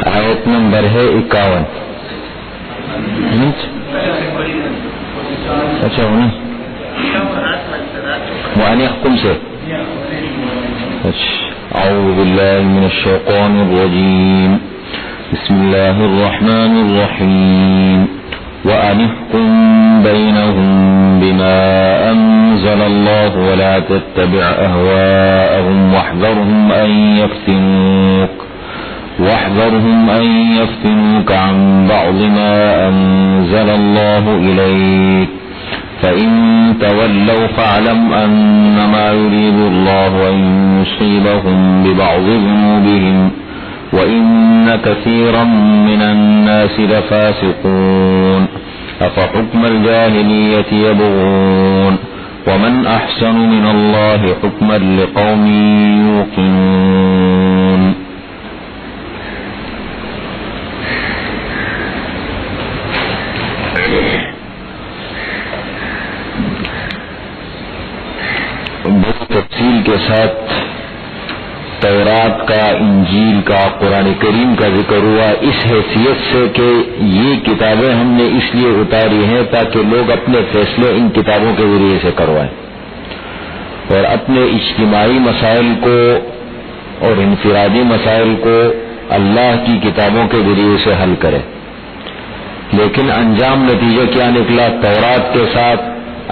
آیت نمبر ہے 51. اچھا ہونا وَأَنِ احْكُمْ سے. أعوذ بالله من الشيطان الرجيم. بسم الله الرحمن الرحيم. وَأَنِ احْكُمْ بَيْنَهُمْ بِمَا أَنزَلَ اللَّهُ وَلَا تَتَّبِعْ أَهْوَاءَهُمْ واحذرهم أن يفتنوك عن بعض ما أنزل الله إليك فإن تولوا فاعلم أنما يريد الله أن يصيبهم ببعض ذنوبهم وإن كثيرا من الناس لفاسقون أفحكم الجاهلية يبغون ومن أحسن من الله حكما لقوم يوقنون. تفصیل کے ساتھ تورات کا، انجیل کا، قرآن کریم کا ذکر ہوا اس حیثیت سے کہ یہ کتابیں ہم نے اس لیے اتاری ہیں تاکہ لوگ اپنے فیصلے ان کتابوں کے ذریعے سے کروائیں اور اپنے اجتماعی مسائل کو اور انفرادی مسائل کو اللہ کی کتابوں کے ذریعے سے حل کریں. لیکن انجام نتیجہ کیا نکلا؟ تورات کے ساتھ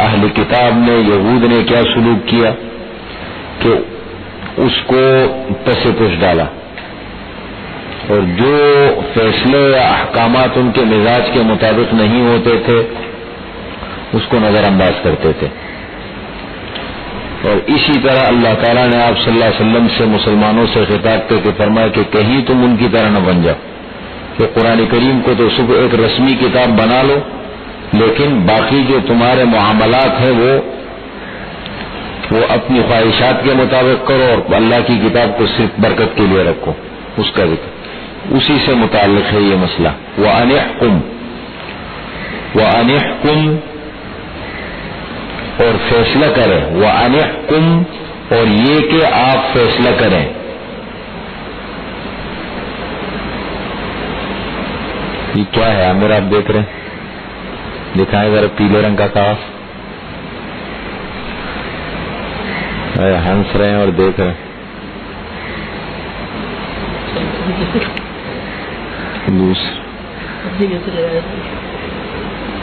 اہل کتاب نے، یہود نے کیا سلوک کیا کہ اس کو پس پش ڈالا اور جو فیصلے یا احکامات ان کے مزاج کے مطابق نہیں ہوتے تھے اس کو نظر انداز کرتے تھے. اور اسی طرح اللہ تعالیٰ نے آپ صلی اللہ علیہ وسلم سے مسلمانوں سے خطاب کر کے فرمایا کہ کہیں تم ان کی طرح نہ بن جاؤ کہ قرآن کریم کو تو صبح ایک رسمی کتاب بنا لو لیکن باقی جو تمہارے معاملات ہیں وہ اپنی خواہشات کے مطابق کرو اور اللہ کی کتاب کو صرف برکت کے لیے رکھو. اس کا ذکر اسی سے متعلق ہے یہ مسئلہ. وَأَنِ احْكُمْ اور فیصلہ کریں. وَأَنِ احْكُمْ اور یہ کہ آپ فیصلہ کریں. یہ کیا ہے عامر آپ دیکھ رہے ہیں؟ دکھائیں ذرا پیلے رنگ کا کاغذ. ہنس رہے ہیں اور دیکھ رہے ہیں.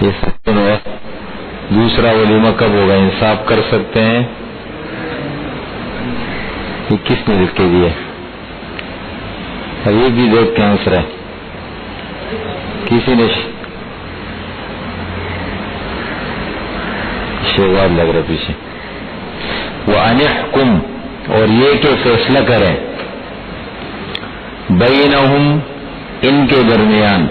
یہ دوسرا ولیمہ کب ہوگا؟ انصاف کر سکتے ہیں. یہ کس نے لکھ کے دیا؟ یہ بھی دیکھ کے ہنس رہے. کسی نے شیواد لگ رہا پیچھے. وَأَنِ احْكُمْ اور یہ کہ فیصلہ کریں. بَيْنَهُمْ ان کے درمیان.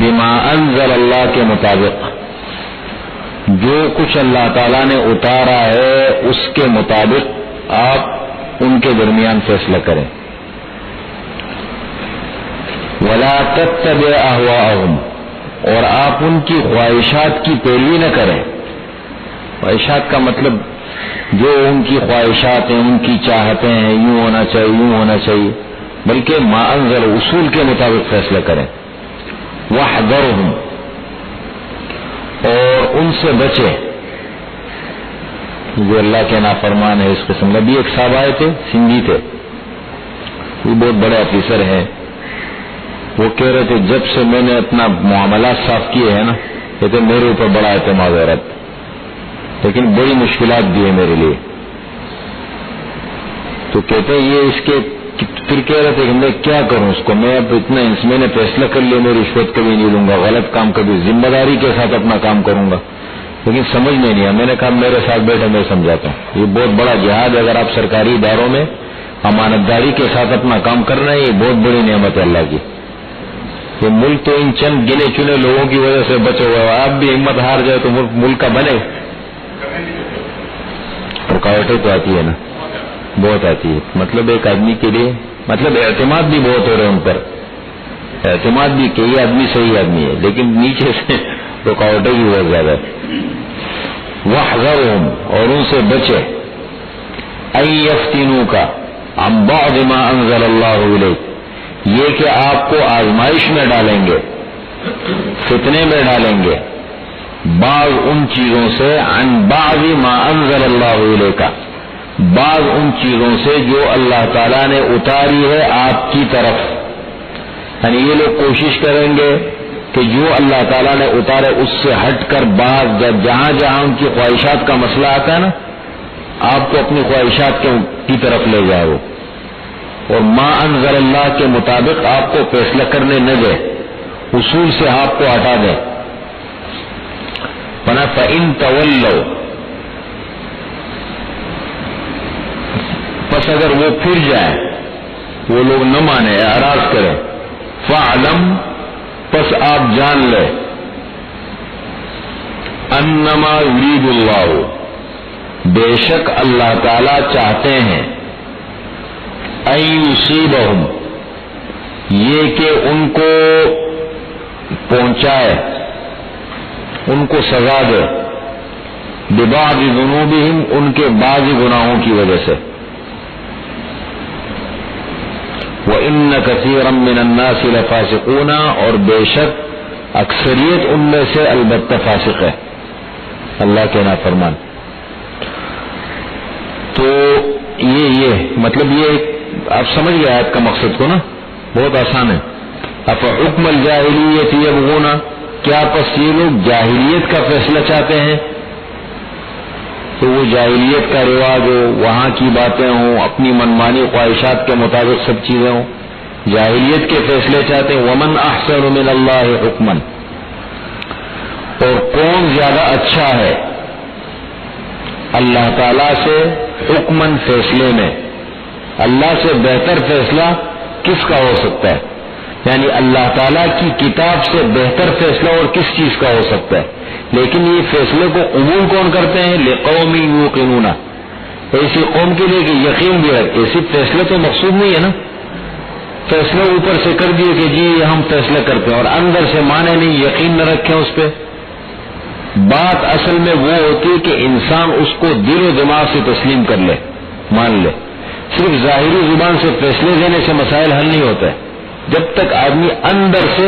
بِمَا أَنزَلَ اللہ کے مطابق جو کچھ اللہ تعالیٰ نے اتارا ہے اس کے مطابق آپ ان کے درمیان فیصلہ کریں. وَلَا تَتَّبِعْ أَهْوَاءَهُمْ اور آپ ان کی خواہشات کی پیروی نہ کریں. خواہشات کا مطلب جو ان کی خواہشات ہیں، ان کی چاہتے ہیں، یوں ہونا چاہیے، یوں ہونا چاہیے، بلکہ ما انزل اصول کے مطابق فیصلہ کریں. واحذرهم اور ان سے بچیں جو اللہ کے نافرمان ہے. اس قسم نبی ایک صاحب آئے تھے، سندھی تھے، وہ بہت بڑے آفیسر ہیں. وہ کہہ رہے تھے جب سے میں نے اپنا معاملات صاف کیے ہیں نا، کہتے میرے اوپر بڑا اعتماد ہے رب، لیکن بڑی مشکلات بھی ہے میرے لیے. تو کہتے ہیں یہ اس کے پھر کہہ رہے تھے کہ میں کیا کروں اس کو، میں اب اتنا میں نے فیصلہ کر لیا میں رشوت کبھی نہیں لوں گا، غلط کام کبھی، ذمہ داری کے ساتھ اپنا کام کروں گا، لیکن سمجھ میں نہیں آیا. میں نے کہا میرے ساتھ بیٹھے میں سمجھاتا ہوں. یہ بہت بڑا جہاد ہے. اگر آپ سرکاری اداروں میں امانت داری کے ساتھ اپنا کام کر رہے ہیں یہ بہت بڑی نعمت ہے اللہ کی. یہ ملک تو ان چند گنے چنے لوگوں کی وجہ سے بچے ہوا ہے. آپ بھی ہمت ہار جائے تو ملک کا بنے. رکاوٹیں تو آتی ہے نا، بہت آتی ہے. مطلب ایک آدمی کے لیے مطلب اعتماد بھی بہت ہو رہے ہیں ان پر، اعتماد بھی کہ یہ آدمی صحیح آدمی ہے، لیکن نیچے سے رکاوٹیں بھی بہت زیادہ ہے. واحذرهم اور ان سے بچے، ان یفتنوک عن بعض ما انزل اللہ الیک یہ کہ آپ کو آزمائش میں ڈالیں گے، فتنے میں ڈالیں گے، بعض ان چیزوں سے، عن بعض ما انزل اللہ الیک، بعض ان چیزوں سے جو اللہ تعالیٰ نے اتاری ہے آپ کی طرف. یعنی یہ لوگ کوشش کریں گے کہ جو اللہ تعالیٰ نے اتارے اس سے ہٹ کر بعض جہاں جہاں ان کی خواہشات کا مسئلہ آتا ہے نا، آپ کو اپنی خواہشات کی طرف لے جائے وہ، اور ما انزل اللہ کے مطابق آپ کو فیصلہ کرنے نہ دے، اصول سے آپ کو ہٹا دیں. فَإِن تَوَلَّوْا، پس اگر وہ پھر جائیں، وہ لوگ نہ مانے، اعراض کریں، فَاعْلَمْ، پس آپ جان لے، انما یرید اللہ، بے شک اللہ تعالی چاہتے ہیں، ان یصیبہم، یہ کہ ان کو پہنچائے، ان کو سزا دے، ببعض ذنوبہم، ان کے بعض گناہوں کی وجہ سے. وَإِنَّ كَثِيرًا مِّنَ النَّاسِ لَفَاسِقُونَ، اور بے شک اکثریت ان میں سے البتہ فاسق ہے، اللہ کے نافرمان. تو یہ مطلب یہ آپ سمجھ گئے آیت کا مقصد کو نا، بہت آسان ہے. افحکم الجاہلیت یبغون، کیا پس یہ لوگ جاہلیت کا فیصلہ چاہتے ہیں؟ تو وہ جاہلیت کا رواج ہو، وہاں کی باتیں ہوں، اپنی منمانی خواہشات کے مطابق سب چیزیں ہوں، جاہلیت کے فیصلے چاہتے ہیں. ومن احسن من اللہ حکما، اور کون زیادہ اچھا ہے اللہ تعالی سے حکمن، فیصلے میں. اللہ سے بہتر فیصلہ کس کا ہو سکتا ہے؟ یعنی اللہ تعالیٰ کی کتاب سے بہتر فیصلہ اور کس چیز کا ہو سکتا ہے؟ لیکن یہ فیصلے کو قبول کون کرتے ہیں؟ لقوم یوقنون، ایسی قوم کے لیے کہ یقین بھی رکھتے. صرف فیصلے تو مقصود نہیں ہے نا، فیصلے اوپر سے کر دیے کہ جی ہم فیصلہ کرتے ہیں اور اندر سے مانے نہیں، یقین نہ رکھیں اس پہ. بات اصل میں وہ ہوتی ہے کہ انسان اس کو دل و دماغ سے تسلیم کر لے، مان لے. صرف ظاہری زبان سے فیصلے دینے سے مسائل حل نہیں ہوتے جب تک آدمی اندر سے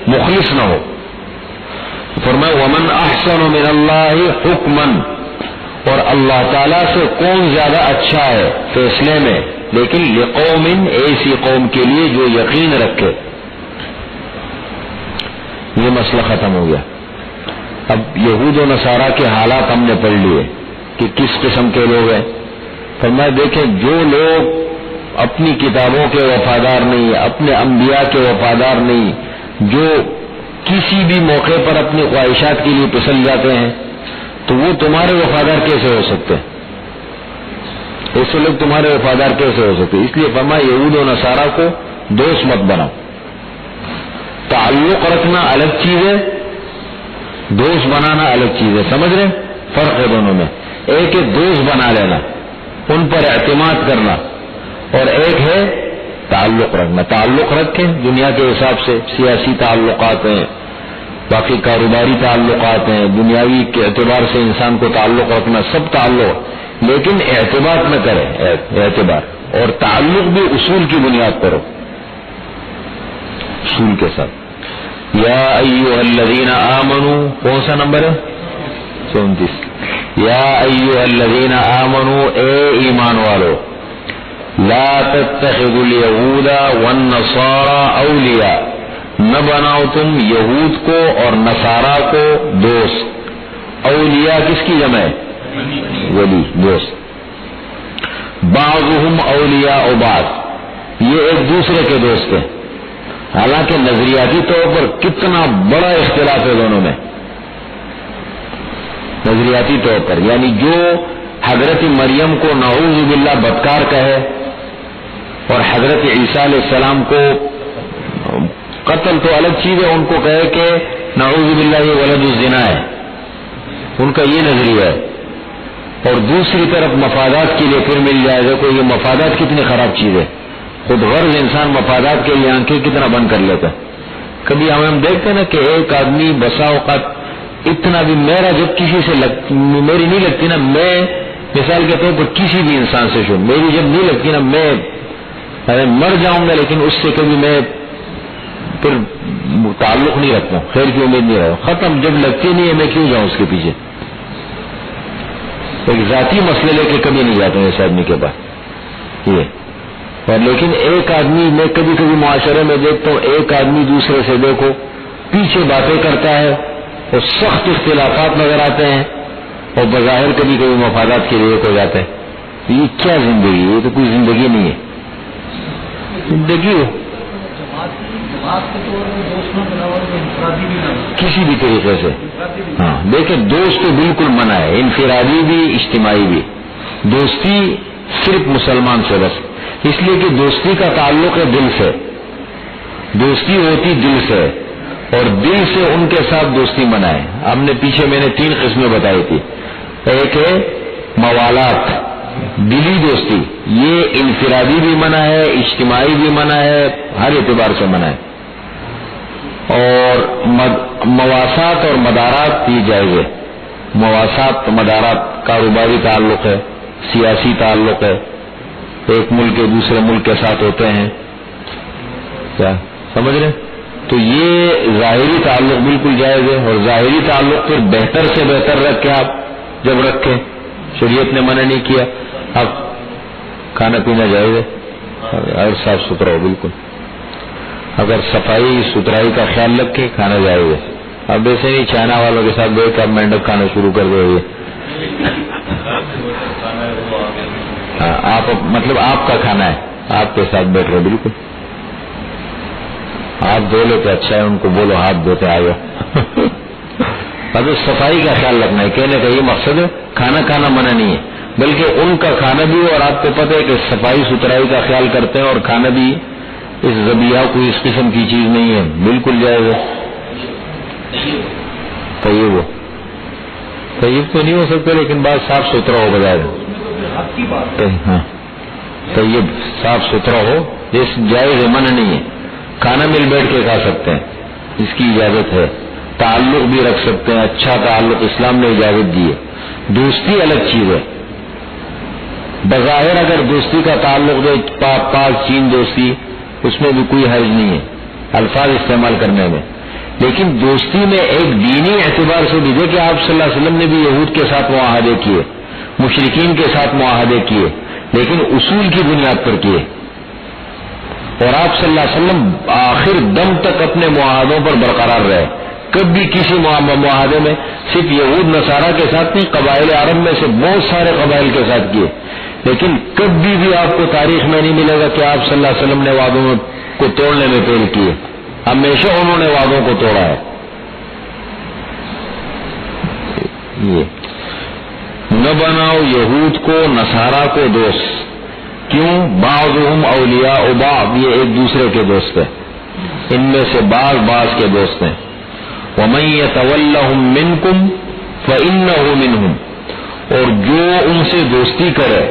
مخلص نہ ہو. فرمایا ومن احسن من اللہ حکما، اور اللہ تعالیٰ سے کون زیادہ اچھا ہے فیصلے میں، لیکن لقوم، ایسی قوم کے لیے جو یقین رکھے. یہ مسئلہ ختم ہو گیا. اب یہود و نصارہ کے حالات ہم نے پڑھ لیے کہ کس قسم کے لوگ ہیں. فرمایا دیکھیں، جو لوگ اپنی کتابوں کے وفادار نہیں، اپنے انبیاء کے وفادار نہیں، جو کسی بھی موقع پر اپنی خواہشات کے لیے پھسل جاتے ہیں، تو وہ تمہارے وفادار کیسے ہو سکتے ہیں؟ ایسے لوگ تمہارے وفادار کیسے ہو سکتے؟ اس لیے فرمایا یہود و نصارہ کو دوست مت بناؤ. تعلق رکھنا الگ چیز ہے، دوست بنانا الگ چیز ہے. سمجھ رہے؟ فرق ہے دونوں میں. ایک ہے دوست بنا لینا، ان پر اعتماد کرنا، اور ایک ہے تعلق رکھنا. تعلق رکھیں دنیا کے حساب سے، سیاسی تعلقات ہیں، باقی کاروباری تعلقات ہیں، دنیاوی کے اعتبار سے انسان کو تعلق رکھنا، سب تعلق، لیکن اعتبار نہ کریں. اعتبار اور تعلق بھی اصول کی بنیاد پر ہو، اصول کے ساتھ. یا ایھا الذین آمنوا، کون سا نمبر ہے؟ 34. یا ایھا الذین آمنوا، اے ایمان والو، لا تتخذوا اليہود والنصارى اولیاء، نہ بناؤ تم یہود کو اور نصارہ کو دوست. اولیاء کس کی جمع ہے؟ ولی، دوست. بعضهم اولیاء بعض، یہ ایک دوسرے کے دوست ہیں. حالانکہ نظریاتی طور پر کتنا بڑا اختلاف ہے دونوں میں. نظریاتی طور پر یعنی جو حضرت مریم کو نعوذ باللہ بدکار کہے اور حضرت عیسیٰ علیہ السلام کو قتل تو الگ چیز ہے، ان کو کہے کہ نعوذ باللہ یہ ولد الزنا ہے، ان کا یہ نظریہ ہے. اور دوسری طرف مفادات کے لیے پھر مل جائے. دیکھو یہ مفادات کتنی خراب چیز ہے. خود غرض انسان مفادات کے لیے آنکھیں کتنا بند کر لیتا ہے. کبھی ہم دیکھتے ہیں نا کہ ایک آدمی بسا اوقات اتنا بھی، میرا جب کسی سے میری نہیں لگتی نا، میں مثال کے طور پر کسی بھی انسان سے میری جب نہیں لگتی نا، میں ارے مر جاؤں گا لیکن اس سے کبھی میں پھر تعلق نہیں رکھتا ہوں، خیر کی امید نہیں رہا، ختم. جب لگتی نہیں ہے میں کیوں جاؤں اس کے پیچھے. ایک ذاتی مسئلے لے کے کبھی نہیں جاتا ہوں اس آدمی کے پاس یہ. اور لیکن ایک آدمی میں کبھی کبھی معاشرے میں دیکھتا ہوں، ایک آدمی دوسرے سے دیکھو پیچھے باتیں کرتا ہے اور سخت اختلافات نظر آتے ہیں اور بظاہر کبھی کبھی مفادات کے لیے ہو جاتے ہیں. یہ کیا زندگی ہے؟ یہ تو کوئی زندگی نہیں ہے. زندگی ہو کسی بھی طریقے سے. ہاں دیکھیں دوست تو بالکل منع ہے، انفرادی بھی اجتماعی بھی. دوستی صرف مسلمان سے بس، اس لیے کہ دوستی کا تعلق ہے دل سے، دوستی ہوتی دل سے، اور دل سے ان کے ساتھ دوستی منع ہے. ہم نے پیچھے میں نے 3 قسمیں بتائی تھی. ایک ہے موالات، دلی دوستی، یہ انفرادی بھی منع ہے، اجتماعی بھی منع ہے، ہر اعتبار سے منع ہے. اور مواسات اور مدارات یہ جائز ہے. مواسات مدارات کاروباری تعلق ہے، سیاسی تعلق ہے، ایک ملک کے دوسرے ملک کے ساتھ ہوتے ہیں، کیا سمجھ رہے؟ تو یہ ظاہری تعلق بالکل جائز ہے. اور ظاہری تعلق پھر بہتر سے بہتر رکھیں آپ، جب رکھیں شریعت نے منع نہیں کیا. اب کھانا پینا جائز ہے اور صاف ستھرا ہو بالکل. اگر صفائی ستھرائی کا خیال رکھے کھانا جائز ہے. اب ایسے نہیں چائنا والوں کے ساتھ بیٹھ کر مینڈک کھانا شروع کر دو. یہ آپ مطلب آپ کا کھانا ہے، آپ کے ساتھ بیٹھ رہے بالکل. ہاتھ دھو لیتے اچھا ہے، ان کو بولو ہاتھ دھوتے آئے. مطلب صفائی کا خیال رکھنا ہے، کہنے کا یہ مقصد ہے. کھانا کھانا منع نہیں ہے، بلکہ ان کا کھانا بھی اور آپ کو پتہ ہے کہ صفائی ستھرائی کا خیال کرتے ہیں، اور کھانا بھی اس ذبیحہ کوئی اس قسم کی چیز نہیں ہے، بالکل جائز ہے. طیب تو نہیں ہو سکتا لیکن بات صاف ستھرا ہو بجائے. ہاں طیب صاف ستھرا ہو، اس جائز ہے، منع نہیں ہے. کھانا مل بیٹھ کے کھا سکتے ہیں، اس کی اجازت ہے. تعلق بھی رکھ سکتے ہیں، اچھا تعلق اسلام نے اجازت دی ہے. دوستی الگ چیز ہے. بظاہر اگر دوستی کا تعلق دے پاک چین دوستی، اس میں بھی کوئی حرج نہیں ہے الفاظ استعمال کرنے میں. لیکن دوستی میں ایک دینی اعتبار سے بھی دیکھیں، آپ صلی اللہ علیہ وسلم نے بھی یہود کے ساتھ معاہدے کیے، مشرکین کے ساتھ معاہدے کیے، لیکن اصول کی بنیاد پر کیے. اور آپ صلی اللہ علیہ وسلم آخر دم تک اپنے معاہدوں پر برقرار رہے. کبھی کسی معاہدے میں صرف یہود نصارہ کے ساتھ نہیں، قبائل عرب میں سے بہت سارے قبائل کے ساتھ کیے، لیکن کبھی بھی آپ کو تاریخ میں نہیں ملے گا کہ آپ صلی اللہ علیہ وسلم نے وعدوں کو توڑنے میں فیل کیے. ہمیشہ انہوں نے وعدوں کو توڑا ہے. یہ نہ بناؤ یہود کو نصارہ کو دوست. کیوں؟ بعضهم اولیاء بعض، یہ ایک دوسرے کے دوست ہیں، ان میں سے بعض کے دوست ہیں. ومن يتولهم منكم فإنه منهم، اور جو ان سے دوستی کرے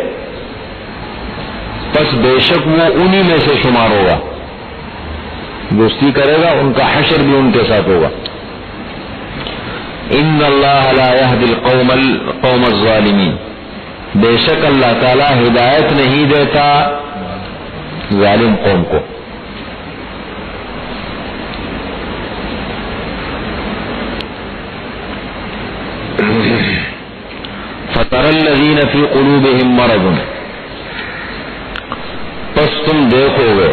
پس بے شک وہ انہی میں سے شمار ہوگا. دوستی کرے گا ان کا حشر بھی ان کے ساتھ ہوگا. ان اللہ لا يهدي القوم الظالمین، بے شک اللہ تعالی ہدایت نہیں دیتا ظالم قوم کو. فَتَرَى الَّذِينَ فِي قُلُوبِهِم مَّرَضٌ، پس تم دیکھو گے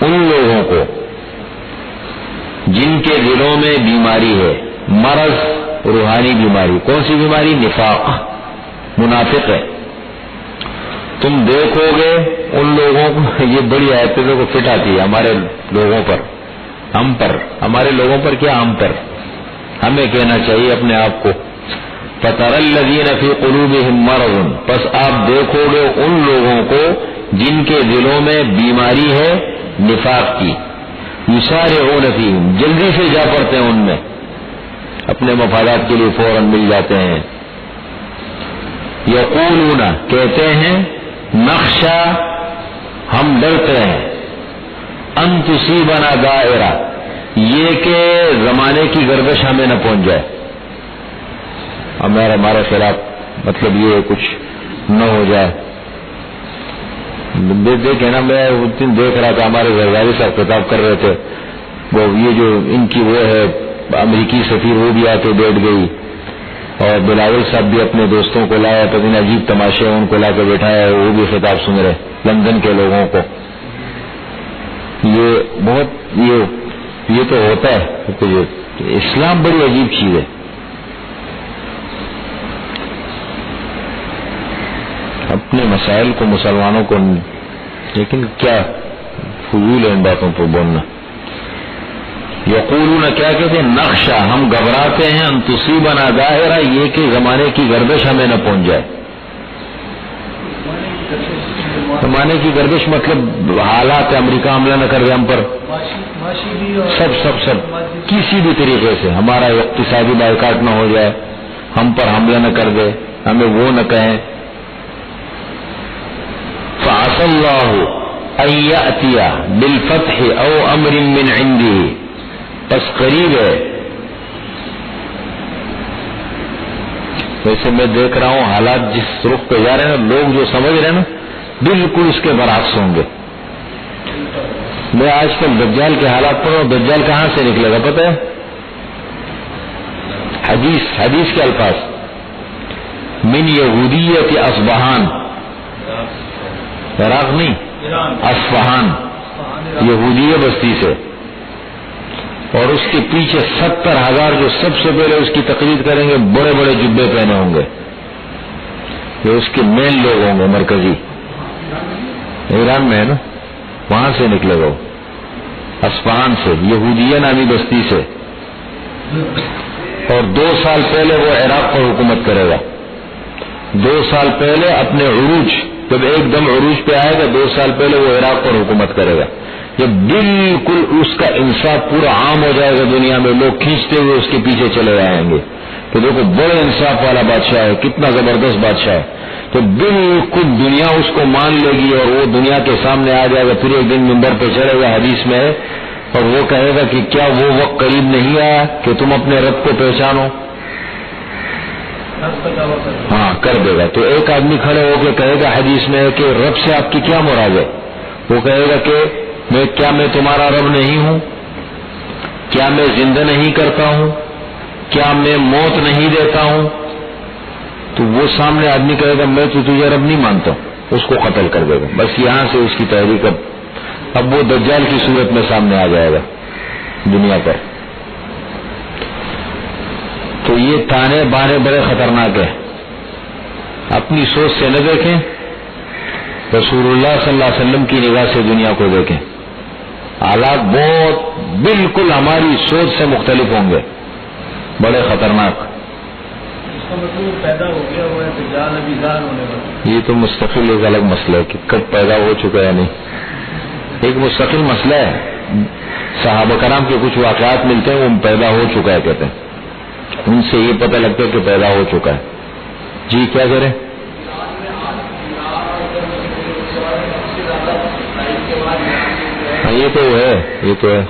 ان لوگوں کو جن کے دلوں میں بیماری ہے. مرض روحانی بیماری. کون سی بیماری؟ نفاق، منافق ہے. تم دیکھو گے ان لوگوں کو، یہ بڑی آیتیں کو فٹ آتی ہے ہمارے لوگوں پر، ہم پر، ہمارے لوگوں پر کیا ہم پر، ہمیں کہنا چاہیے اپنے آپ کو. فَتَرَى الَّذِينَ فِي قُلُوبِهِم مَّرَضٌ، پس آپ دیکھو گے ان لوگوں کو جن کے دلوں میں بیماری ہے نفاق کی. یسارعون فیہم، جلدی سے جا پڑتے ہیں ان میں، اپنے مفادات کے لیے فوراً مل جاتے ہیں. یقولون، کہتے ہیں، نخشا، ہم ڈرتے ہیں، ان تصیبنا دائرہ، یہ کہ زمانے کی گردش ہمیں نہ پہنچ جائے، ہمارے خلاف، مطلب یہ کچھ نہ ہو جائے. دیکھے نا، میں اس دن دیکھ رہا تھا ہمارے زرداری صاحب خطاب کر رہے تھے، وہ یہ جو ان کی وہ ہے امریکی سفیر وہ بھی آ کے بیٹھ گئی، اور بلاول صاحب بھی اپنے دوستوں کو لایا، پتہ نہیں عجیب تماشے ان کو لا کے بیٹھایا، وہ بھی خطاب سن رہے لندن کے لوگوں کو. یہ بہت یہ تو ہوتا ہے کہ اسلام بڑی عجیب چیز ہے. اپنے مسائل کو مسلمانوں کو، لیکن کیا فضول ہے ان باتوں پر بولنا. یقولون کیا کہتے ہیں، نخشا ہم گھبراتے ہیں، ان تصیبنا دائرہ یہ کہ زمانے کی گردش ہمیں نہ پہنچ جائے. زمانے کی گردش مطلب حالات امریکہ حملہ نہ کر دے ہم پر، سب کسی بھی طریقے سے ہمارا اقتصادی بائیکاٹ نہ ہو جائے، ہم پر حملہ نہ کر دے، ہمیں وہ نہ کہیں. فعسى الله ان يأتي بالفتح او امر من عنده، بس قریب ہے. ویسے میں دیکھ رہا ہوں حالات جس رخ پہ جا رہے ہیں، لوگ جو سمجھ رہے ہیں نا بالکل اس کے برعکس ہوں گے. میں آج کل دجال کے حالات پڑھ رہا ہوں. دجال کہاں سے نکلے گا پتہ ہے؟ حدیث کے الفاظ، من یہودیت اصبہان، عراق نہیں، اصفہان یہودیہ بستی سے، اور اس کے پیچھے 70,000 جو سب سے پہلے اس کی تقلید کریں گے، بڑے بڑے جبے پہنے ہوں گے، جو اس کے مین لوگ ہوں گے. مرکزی ایران میں ہے نا، وہاں سے نکلے گا، اصفہان سے، یہودیہ نامی بستی سے. اور 2 سال پہلے وہ عراق پر حکومت کرے گا. 2 سال پہلے اپنے عروج، جب ایک دم عروج پہ آئے گا، 2 سال پہلے وہ عراق پر حکومت کرے گا. جب بالکل اس کا انصاف پورا عام ہو جائے گا دنیا میں، لوگ کھینچتے ہوئے اس کے پیچھے چلے آئیں گے کہ دیکھو بڑے انصاف والا بادشاہ ہے، کتنا زبردست بادشاہ ہے. تو بالکل دنیا اس کو مان لے گی، اور وہ دنیا کے سامنے آ جائے گا. پھر ایک دن منبر پہ چڑھے گا، حدیث میں ہے، اور وہ کہے گا کہ کیا وہ وقت قریب نہیں آیا کہ تم اپنے رب کو پہچانو؟ ہاں کر دے گا. تو ایک آدمی کھڑے ہو کے کہے گا حدیث میں کہ رب سے آپ کی کیا مراد ہے؟ وہ کہے گا کہ میں تمہارا رب نہیں ہوں؟ کیا میں زندہ نہیں کرتا ہوں؟ کیا میں موت نہیں دیتا ہوں؟ تو وہ سامنے آدمی کہے گا میں تو تجھے رب نہیں مانتا، اس کو قتل کر دے گا. بس یہاں سے اس کی تحریک اب وہ دجال کی صورت میں سامنے آ جائے گا دنیا پر. تو یہ تانے بانے بڑے خطرناک ہیں. اپنی سوچ سے نہ دیکھیں، رسول اللہ صلی اللہ علیہ وسلم کی نگاہ سے دنیا کو دیکھیں. حالات بہت بالکل ہماری سوچ سے مختلف ہوں گے، بڑے خطرناک. پیدا ہو گیا ہوا ہے دجال ابھی ظاہر ہونے والا. یہ تو مستقل ایک الگ مسئلہ ہے کہ کب پیدا ہو چکا ہے نہیں، ایک مستقل مسئلہ ہے. صحابہ کرام کے کچھ واقعات ملتے ہیں وہ پیدا ہو چکا ہے کہتے ہیں، ان سے یہ پتہ لگتا ہے کہ پیدا ہو چکا ہے. جی کیا کریں؟ یہ تو ہے.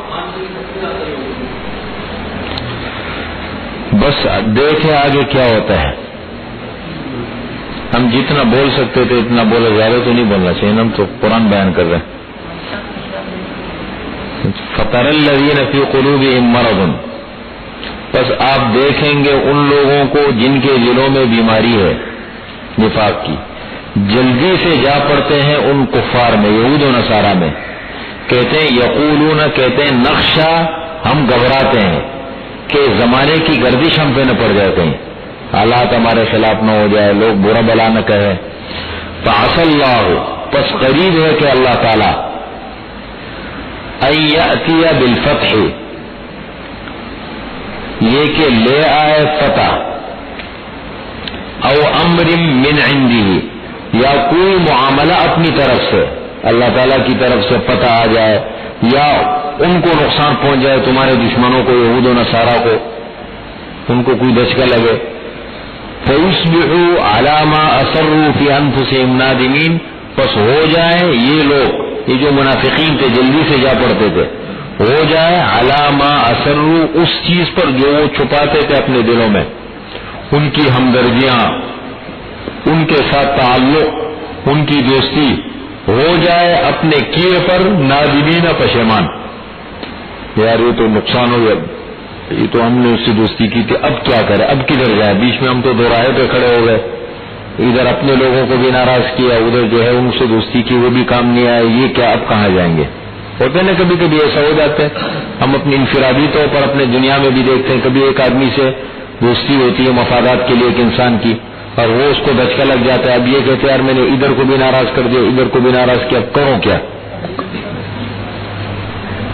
بس دیکھیں آگے کیا ہوتا ہے. ہم جتنا بول سکتے تھے اتنا بولے، زیادہ تو نہیں بولنا چاہیے. ہم تو قرآن بیان کر رہے ہیں. فَتَرَى الَّذِينَ فِي قُلُوبِهِم مَّرَضٌ، بس آپ دیکھیں گے ان لوگوں کو جن کے دلوں میں بیماری ہے نفاق کی، جلدی سے جا پڑتے ہیں ان کفار میں، یہود و نصارہ میں. کہتے ہیں یقولون، کہتے ہیں نخشا ہم گھبراتے ہیں کہ زمانے کی گردش ہم پہ نہ پڑ جائے، کہیں حالات ہمارے خلاف نہ ہو جائے، لوگ برا بلا نہ کہے. فعسى اللہ، پس قریب ہے کہ اللہ تعالی ان یأتی بالفتح، یہ کہ لے آئے فتح، او امر من عنده، یا کوئی معاملہ اپنی طرف سے اللہ تعالیٰ کی طرف سے پتہ آ جائے، یا ان کو نقصان پہنچ جائے، تمہارے دشمنوں کو، یہود و نصارہ کو، ان کو کوئی دھچکا لگے. فَيُصْبِحُوا عَلَى مَا أَسَرُّوا فِي أَنفُسِهِمْ نَادِمِينَ، پس ہو جائیں یہ لوگ، یہ جو منافقین تھے جلدی سے جا پڑتے تھے، ہو جائے عَلَى مَا أَسَرُّوا، اس چیز پر جو وہ چھپاتے تھے اپنے دلوں میں، ان کی ہمدردیاں، ان کے ساتھ تعلق، ان کی دوستی، ہو جائے اپنے کیے پر نادمین پشیمان. یار یہ تو نقصان ہو گیا, یہ تو ہم نے اس سے دوستی کی تھی, اب کیا کریں, اب کدھر جائیں, بیچ میں ہم تو دو راہے پہ کھڑے ہو گئے, ادھر اپنے لوگوں کو بھی ناراض کیا, ادھر جو ہے ان سے دوستی کی وہ بھی کام نہیں آئے, یہ کیا اب کہاں جائیں گے. ہوتے نا کبھی کبھی ایسا ہو جاتا ہے, ہم اپنی انفرادی طور پر اپنے دنیا میں بھی دیکھتے ہیں, کبھی ایک آدمی سے دوستی ہوتی ہے مفادات کے لیے ایک انسان کی, اور وہ اس کو دھچکا لگ جاتا ہے, اب یہ کہتے ہیں یار میں نے ادھر کو بھی ناراض کر دیا, ادھر کو بھی ناراض کیا, اب کروں کیا.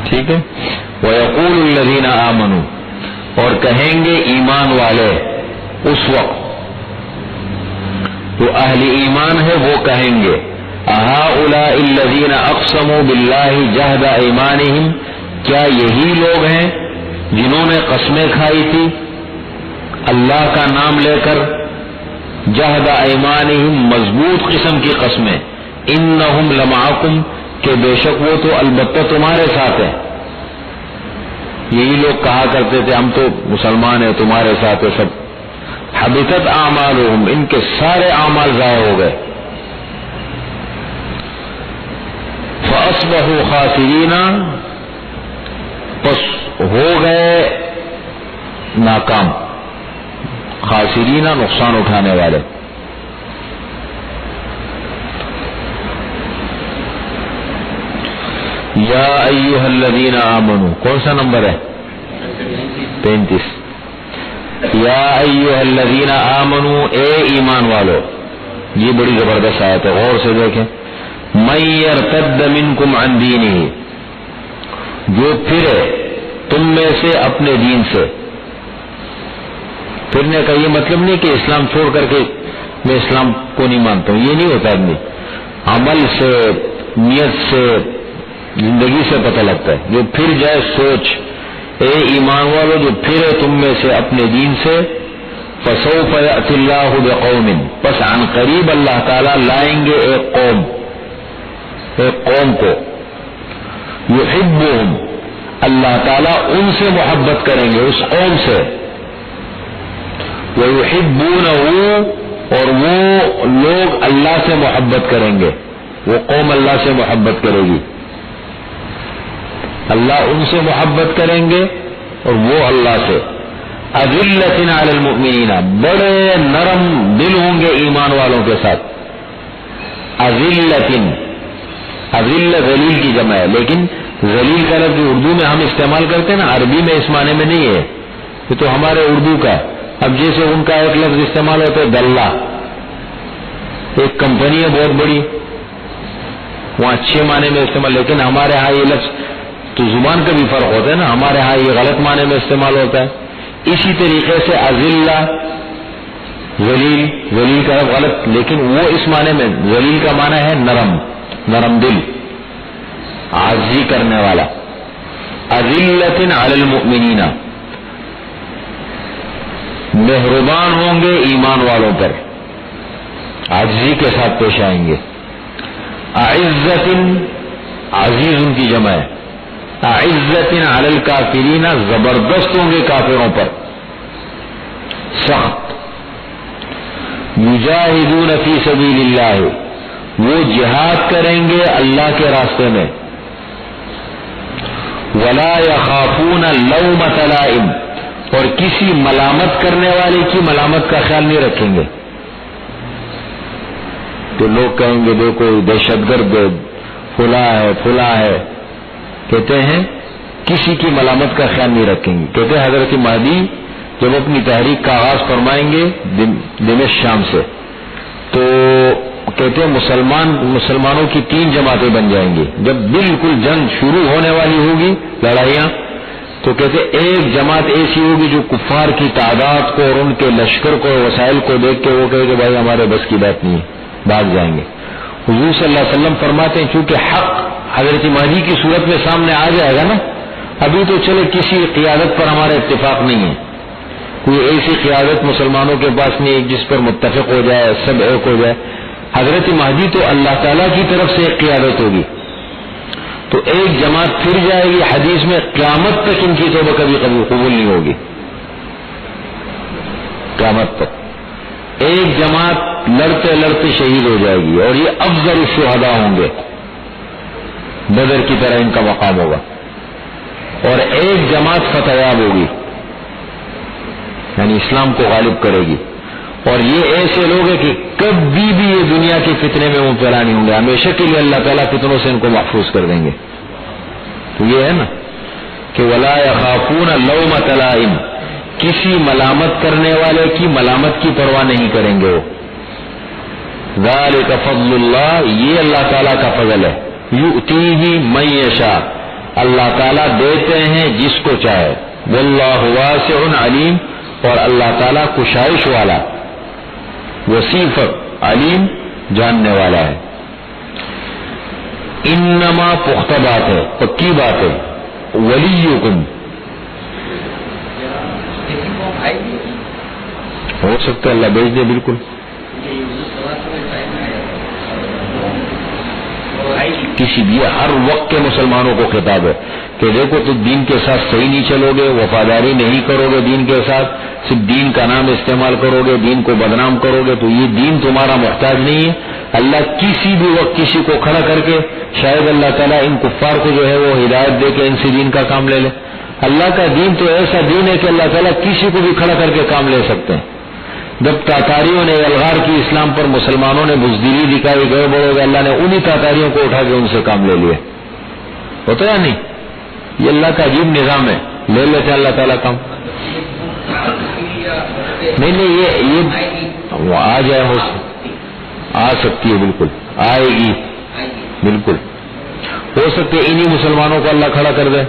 ٹھیک ہے. وَيَقُولُ الَّذِينَ آمَنُوا, اور کہیں گے ایمان والے اس وقت, جو اہل ایمان ہے وہ کہیں گے, أَهَؤُلَاءِ الَّذِينَ أَقْسَمُوا بِاللَّهِ جَهْدَ أَيْمَانِهِمْ, کیا یہی لوگ ہیں جنہوں نے قسمیں کھائی تھی اللہ کا نام لے کر, جہد ایمانہم, مضبوط قسم کی قسمیں, انہم لمعکم, کہ بے شک وہ تو البتہ تمہارے ساتھ ہیں. یہی لوگ کہا کرتے تھے ہم تو مسلمان ہیں تمہارے ساتھ ہیں سب. حبطت اعمالہم, ان کے سارے اعمال ضائع ہو گئے. فاصبحوا خاسرین, پس ہو گئے ناکام, خاسرین نقصان اٹھانے والے. یا ایھا الذین آمنوا, کون سا نمبر ہے؟ 35. یا ایھا الذین آمنوا, اے ایمان والو. یہ بڑی زبردست آیت ہے, غور سے دیکھیں. من یرتد منکم عن دینہ, جو پھرے تم میں سے اپنے دین سے. پھرنے کا یہ مطلب نہیں کہ اسلام چھوڑ کر کے میں اسلام کو نہیں مانتا ہوں, یہ نہیں ہوتا آدمی. عمل سے, نیت سے, زندگی سے پتہ لگتا ہے. جو پھر جائے سوچ, اے ایمان والو جو پھرے تم میں سے اپنے دین سے, فسوف یأتی اللہ بقوم, پس عن قریب اللہ تعالی لائیں گے ایک قوم کو, یحبہم, اللہ تعالی ان سے محبت کریں گے, اس قوم سے. وَيُحِبُّونَهُ, اور وہ لوگ اللہ سے محبت کریں گے, وہ قوم اللہ سے محبت کرے گی, اللہ ان سے محبت کریں گے اور وہ اللہ سے. أَذِلَّةٍ عَلَى الْمُؤْمِنِينَ, بڑے نرم دل ہوں گے ایمان والوں کے ساتھ. أَذِلَّةٍ, اذل ذلیل کی جمع ہے, لیکن ذلیل کا لفظ اردو میں ہم استعمال کرتے ہیں نا, عربی میں اس معنی میں نہیں ہے, یہ تو ہمارے اردو کا. اب جیسے ان کا ایک لفظ استعمال ہوتا ہے دلہ, ایک کمپنی ہے بہت بڑی, وہاں اچھے معنی میں استعمال, لیکن ہمارے ہاں یہ لفظ تو زبان کا بھی فرق ہوتا ہے نا, ہمارے ہاں یہ غلط معنی میں استعمال ہوتا ہے. اسی طریقے سے اذلہ ذلیل, ذلیل کا غلط, لیکن وہ اس معنی میں ذلیل کا معنی ہے نرم, نرم دل, عاجزی کرنے والا. اذلۃ علی المؤمنین, مہربان ہوں گے ایمان والوں پر, عاجزی کے ساتھ پیش آئیں گے. اعزۃ, عزیز ان کی جمع ہے. اعزۃ علی الکافرین, زبردست ہوں گے کافروں پر, سخت. یجاہدون فی سبیل اللہ, وہ جہاد کریں گے اللہ کے راستے میں. ولا یخافون لومۃ لائم, اور کسی ملامت کرنے والے کی ملامت کا خیال نہیں رکھیں گے. تو لوگ کہیں گے دیکھو دہشت گرد فلاں ہے فلاں ہے, کہتے ہیں کسی کی ملامت کا خیال نہیں رکھیں گے. کہتے ہیں حضرت مہدی جب اپنی تحریک کا آغاز فرمائیں گے دمشق شام سے, تو کہتے ہیں مسلمانوں کی 3 جماعتیں بن جائیں گی. جب بالکل جنگ شروع ہونے والی ہوگی, لڑائیاں, تو کہتے ایک جماعت ایسی ہوگی جو کفار کی تعداد کو اور ان کے لشکر کو, وسائل کو دیکھ کے وہ کہے کہ بھائی ہمارے بس کی بات نہیں ہے, بھاگ جائیں گے. حضور صلی اللہ علیہ وسلم فرماتے ہیں چونکہ حق حضرت مہدی کی صورت میں سامنے آ جائے گا نا, ابھی تو چلے کسی قیادت پر ہمارا اتفاق نہیں ہے, کوئی ایسی قیادت مسلمانوں کے پاس نہیں ہے جس پر متفق ہو جائے, سب ایک ہو جائے. حضرت مہدی تو اللہ تعالیٰ کی طرف سے ایک قیادت ہوگی, تو ایک جماعت پھر جائے گی. حدیث میں قیامت تک ان کی توبہ کبھی قبول نہیں ہوگی, قیامت تک. ایک جماعت لڑتے لڑتے شہید ہو جائے گی اور یہ افضل الشہداء ہوں گے، بدر کی طرح ان کا مقام ہوگا، اور ایک جماعت فتح یاب ہوگی، یعنی اسلام کو غالب کرے گی، اور یہ ایسے لوگ ہیں کہ کبھی بھی یہ دنیا کے فتنے میں مبتلا نہیں ہوں گے، ہمیشہ کے لیے اللہ تعالیٰ فتنوں سے ان کو محفوظ کر دیں گے۔ تو یہ ہے نا کہ ولا یخافون لومۃ لائم، کسی ملامت کرنے والے کی ملامت کی پرواہ نہیں کریں گے وہ۔ ذالک فضل اللہ، یہ اللہ تعالیٰ کا فضل ہے، یؤتیہ من یشاء، اللہ تعالیٰ دیتے ہیں جس کو چاہے، واللہ واسع علیم، اور اللہ تعالیٰ کشائش والا، وسیع علیم، جاننے والا ہے۔ انما پختہ بات ہے، پکی بات ہے، ولیکم، ہو سکتا ہے اللہ بھیج دے، بالکل کسی بھی، ہر وقت کے مسلمانوں کو خطاب ہے کہ دیکھو تو دین کے ساتھ صحیح نہیں چلو گے، وفاداری نہیں کرو گے دین کے ساتھ، صرف دین کا نام استعمال کرو گے، دین کو بدنام کرو گے، تو یہ دین تمہارا محتاج نہیں ہے۔ اللہ کسی بھی وقت کسی کو کھڑا کر کے، شاید اللہ تعالیٰ ان کفار کو جو ہے وہ ہدایت دے کے ان سے دین کا کام لے لے۔ اللہ کا دین تو ایسا دین ہے کہ اللہ تعالیٰ کسی کو بھی کھڑا کر کے کام لے سکتے ہیں۔ جب تاتاریوں نے الغار کی اسلام پر، مسلمانوں نے بزدلی دکھائی، گڑبڑ ہو گئے، اللہ نے انہی تاتاریوں کو اٹھا کے ان سے کام لے لیے، ہوتا ہے نہیں؟ یہ اللہ کا عجیب نظام ہے، لے لیتے اللہ تعالیٰ کام۔ نہیں یہ آ جائے، آ سکتی ہے، بالکل آئے گی، بالکل ہو سکتے انہی مسلمانوں کو اللہ کھڑا کر دے،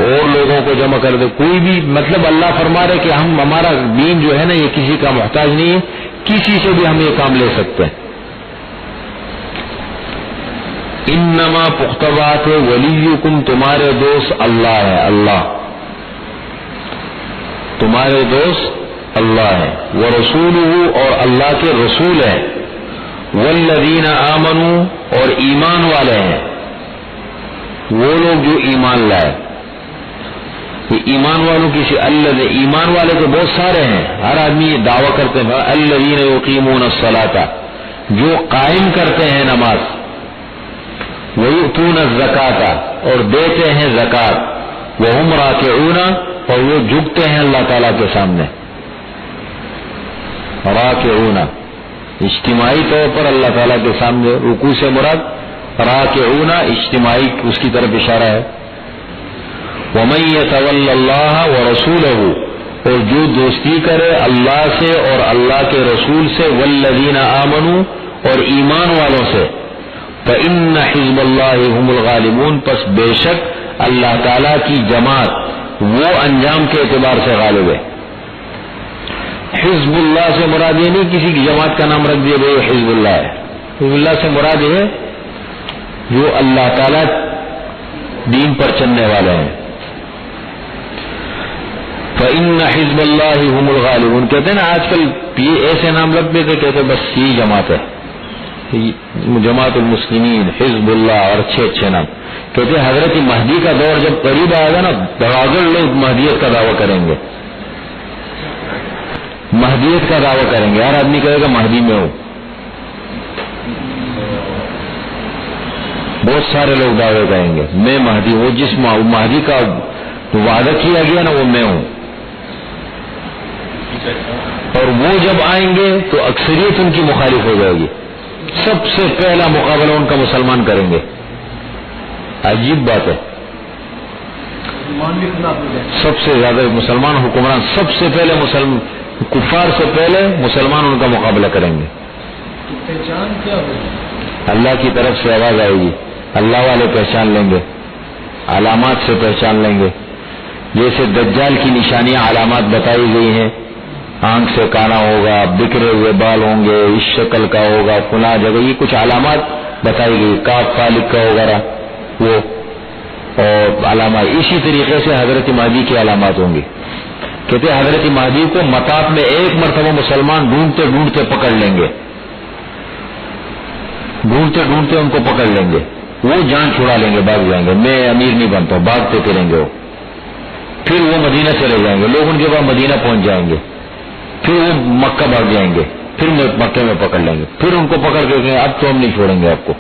اور لوگوں کو جمع کر دے، کوئی بھی، مطلب اللہ فرما رہے کہ ہمارا دین جو ہے نا یہ کسی کا محتاج نہیں ہے، کسی سے بھی ہم یہ کام لے سکتے ہیں۔ انما پختہ بات ہے، ولیکم، تمہارے دوست اللہ ہے، اللہ تمہارے دوست اللہ ہے، ورسولہ، اور اللہ کے رسول ہے، والذین آمنوا، اور ایمان والے ہیں، وہ لوگ جو ایمان لائے۔ ایمان والوں کی ایمان والے تو بہت سارے ہیں، ہر آدمی یہ دعویٰ کرتے ہیں، الذین یقیمون الصلاۃ، جو قائم کرتے ہیں نماز، ویؤتون الزکاۃ، اور دیتے ہیں زکات، وہم راکعون، اور وہ جھکتے ہیں اللہ تعالیٰ کے سامنے، راکعون، اجتماعی طور پر اللہ تعالیٰ کے سامنے، رکوع سے مراد راکعون، اجتماعی اس کی طرف اشارہ ہے۔ وَمَن يَتَوَلَّ اللَّهَ وَرَسُولَهُ، اور جو دوستی کرے اللہ سے اور اللہ کے رسول سے، وَالَّذِينَ آمَنُوا، اور ایمان والوں سے، فَإِنَّ حِزْبَ اللَّهِ هُمُ الْغَالِبُونَ، پس بے شک اللہ تعالیٰ کی جماعت وہ انجام کے اعتبار سے غالب ہے۔ حزب اللہ سے مراد یہ نہیں کسی کی جماعت کا نام رکھ دیا بھائی حزب اللہ ہے، حزب اللہ سے مراد یہ ہے جو اللہ تعالیٰ دین پر چلنے والے ہیں۔ فَإِنَّ حِزْبَ اللَّهِ هُمُ الْغَالِبُونَ، کہتے ہیں نا آج کل یہ ایسے نام رکھ دیتے، کہتے بس یہ جماعت ہے، جماعت المسلمین، حزب اللہ، اور اچھے اچھے نام، کہتے ہیں حضرت مہدی کا دور جب قریب آئے گا نا، دراگر لوگ مہدیت کا دعویٰ کریں گے، مہدیت کا دعویٰ کریں گے، ہر آدمی کہے گا مہدی میں ہوں، بہت سارے لوگ دعوے کریں گے میں مہدی ہوں، جس مہدی کا وعدہ کیا گیا نا وہ میں ہوں، اور وہ جب آئیں گے تو اکثریت ان کی مخالف ہو جائے گی، سب سے پہلا مقابلہ ان کا مسلمان کریں گے، عجیب بات ہے، سب سے زیادہ مسلمان حکمران، سب سے پہلے کفار سے پہلے مسلمان ان کا مقابلہ کریں گے۔ پہچان کیا ہوگی؟ اللہ کی طرف سے آواز آئے گی، اللہ والے پہچان لیں گے، علامات سے پہچان لیں گے، جیسے دجال کی نشانیاں علامات بتائی گئی ہیں، آنکھ سے کانا ہوگا، بکھرے ہوئے بال ہوں گے، اس شکل کا ہوگا، فلاں جگہ، یہ کچھ علامات بتائی گئی، کاف فالق کا وغیرہ وہ اور علامات، اسی طریقے سے حضرت مہدی کی علامات ہوں گی۔ کہتے ہیں حضرت مہدی کو مطاف میں ایک مرتبہ مسلمان ڈھونڈتے ڈھونڈتے پکڑ لیں گے، ڈھونڈتے ڈھونڈتے ان کو پکڑ لیں گے، وہ جان چھڑا لیں گے، بھاگ جائیں گے، میں امیر نہیں بنتا ہوں، بھاگتے پھریں گے وہ، پھر وہ مدینہ چلے جائیں گے، لوگ ان کے بعد مدینہ پہنچ جائیں گے، پھر وہ مکہ بھاگ جائیں گے، پھر مکے میں پکڑ لیں گے، پھر ان کو پکڑ کے کہیں اب تو ہم نہیں چھوڑیں گے آپ کو،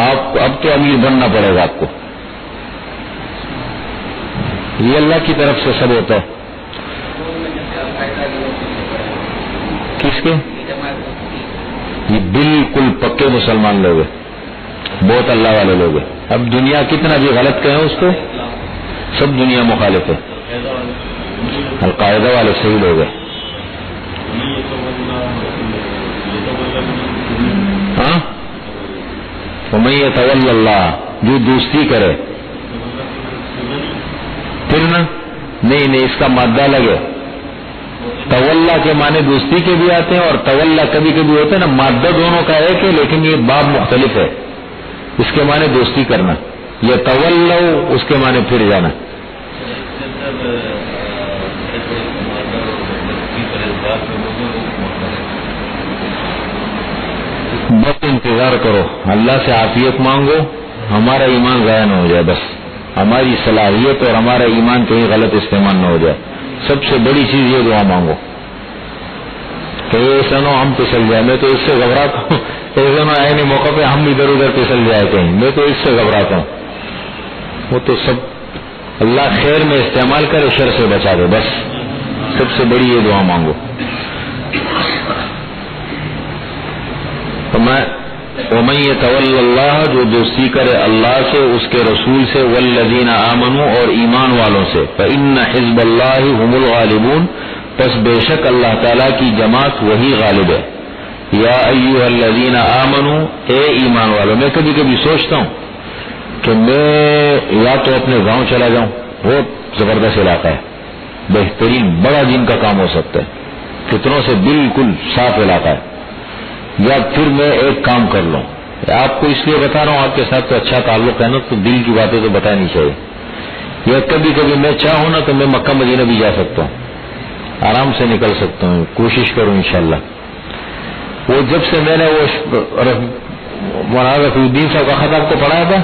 اب تو امیر بننا پڑے گا آپ کو. یہ اللہ کی طرف سے سب ہوتا ہے. کس کے؟ یہ بالکل پکے مسلمان لوگ ہیں، بہت اللہ والے لوگ ہیں. اب دنیا کتنا بھی غلط کہیں اس کو، سب دنیا مخالف ہے. القاعدہ والے صحیح لوگ ہیں. ہاں وَمَن يَتَوَلَّ اللَّهَ، جو دوستی کرے. پھر نا نہیں اس کا مادہ الگ ہے. تولا کے معنی دوستی کے بھی آتے ہیں اور تولا کبھی کبھی ہوتا ہے نا، مادہ دونوں کا ایک ہے لیکن یہ باب مختلف ہے. اس کے معنی دوستی کرنا، یہ تولو اس کے معنی پھر جانا. بس انتظار کرو، اللہ سے عافیت مانگو، ہمارا ایمان ضائع نہ ہو جائے. بس ہماری صلاحیت اور ہمارا ایمان کہیں غلط استعمال نہ ہو جائے. سب سے بڑی چیز یہ دعا مانگو کہ ایسا نہ ہم پھسل جائے. میں تو اس سے گھبراتا ہوں، ایسا نہ آئے نہیں موقع پہ ہم ادھر ادھر پھسل جائے کہیں. میں تو اس سے گھبراتا ہوں. وہ تو سب اللہ خیر میں استعمال کرے، شر سے بچا دے. بس سب سے بڑی یہ دعا مانگو. وَمَن يَتَوَلَّ اللَّهَ، جو دوستی کرے اللہ سے، اس کے رسول سے، وَالَّذِينَ آمَنُوا، اور ایمان والوں سے، فَإِنَّ حِزْبَ اللَّهِ هُمُ الْغَالِبُونَ، پس بے شک اللہ تعالیٰ کی جماعت وہی غالب ہے. یا ایھا الذین آمنوا، اے ایمان والوں. میں کبھی کبھی سوچتا ہوں کہ میں یا تو اپنے گاؤں چلا جاؤں، بہت زبردست علاقہ ہے، بہترین بڑا دین کا کام ہو سکتا ہے، فتنوں سے بالکل صاف علاقہ ہے. یا پھر میں ایک کام کر لوں. آپ کو اس لیے بتا رہا ہوں، آپ کے ساتھ تو اچھا تعلق ہے نا، تو دل کی باتیں تو بتانی چاہیے. یا کبھی کبھی میں چاہوں نا تو میں مکہ مدینہ بھی جا سکتا ہوں، آرام سے نکل سکتا ہوں، کوشش کروں انشاءاللہ. وہ جب سے میں نے وہ مولانا رفیع الدین صاحب کا خط آپ کو پڑھایا تھا،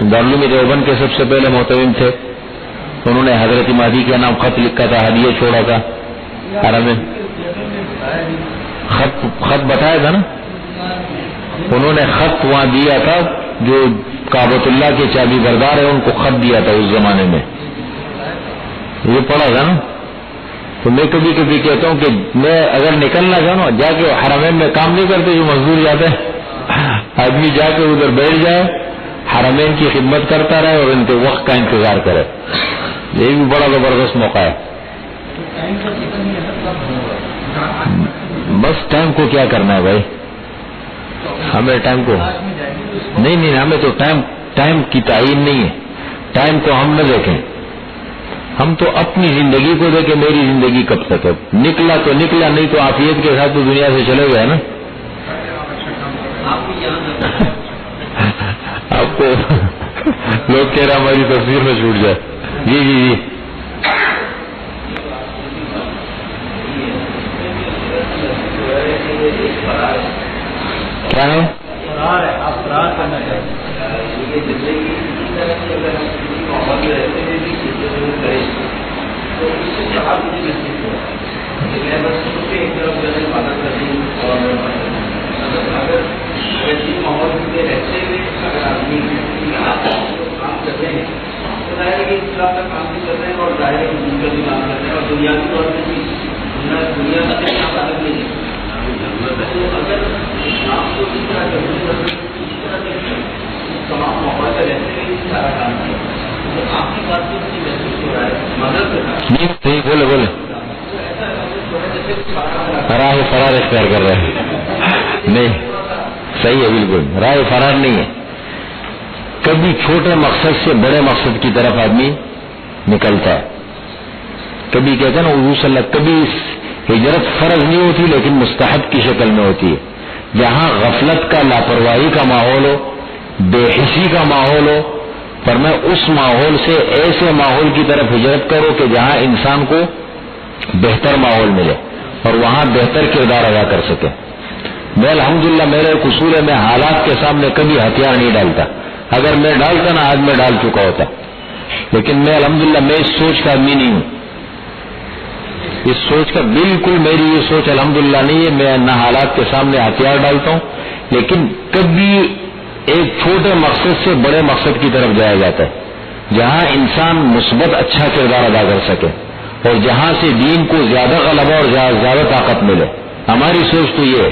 دارالعلوم دیوبند کے سب سے پہلے محتمم تھے. انہوں نے حضرت مہدی کے نام خط لکھا تھا، ہدیہ چھوڑا تھا حرم میں. خط بتایا تھا نا، انہوں نے خط وہاں دیا تھا، جو کعبۃ اللہ کے چابی بردار ہیں ان کو خط دیا تھا اس زمانے میں. یہ پڑھا تھا نا. تو میں کبھی کبھی کہتا ہوں کہ میں اگر نکلنا چاہوں جا کے حرمین میں کام نہیں کرتے، جو مزدور جاتے ہیں، آدمی جا کے ادھر بیٹھ جائے، حرمین کی خدمت کرتا رہے اور ان کے وقت کا انتظار کرے. یہ بھی بڑا زبردست موقع ہے. بس ٹائم کو کیا کرنا ہے بھائی، ہمیں ٹائم کو نہیں، ہمیں تو ٹائم کی تعین نہیں ہے. ٹائم کو ہم نہ دیکھیں، ہم تو اپنی زندگی کو دیکھیں. میری زندگی کب تک ہے، نکلا تو نکلا، نہیں تو عافیت کے ساتھ تو دنیا سے چلے گئے نا. آپ کو لوگ کہہ رہے ہماری تصویر میں چھوٹ جائے. جی کیا ہے؟ بولے راہ فرار اختیار کر رہے ہیں. نہیں صحیح ہے، بالکل راہ فرار نہیں ہے. کبھی چھوٹے مقصد سے بڑے مقصد کی طرف آدمی نکلتا ہے. کبھی کہتے ہیں نا حضور صلی اللہ، کبھی ہجرت فرض نہیں ہوتی لیکن مستحب کی شکل میں ہوتی ہے. جہاں غفلت کا، لاپرواہی کا ماحول ہو، بے حسی کا ماحول ہو، پر میں اس ماحول سے ایسے ماحول کی طرف ہجرت کرو کہ جہاں انسان کو بہتر ماحول ملے اور وہاں بہتر کردار ادا کر سکے. میں الحمدللہ میرے ایک اصول ہے، میں حالات کے سامنے کبھی ہتھیار نہیں ڈالتا. اگر میں ڈالتا نا آج میں ڈال چکا ہوتا، لیکن میں الحمدللہ میں اس سوچ کا آدمی نہیں ہوں. اس سوچ کا بالکل میری یہ سوچ الحمدللہ نہیں ہے. میں نہ حالات کے سامنے ہتھیار ڈالتا ہوں، لیکن کبھی ایک چھوٹے مقصد سے بڑے مقصد کی طرف جایا جاتا ہے، جہاں انسان مثبت اچھا کردار ادا کر سکے اور جہاں سے دین کو زیادہ غلبہ اور زیادہ طاقت ملے. ہماری سوچ تو یہ ہے.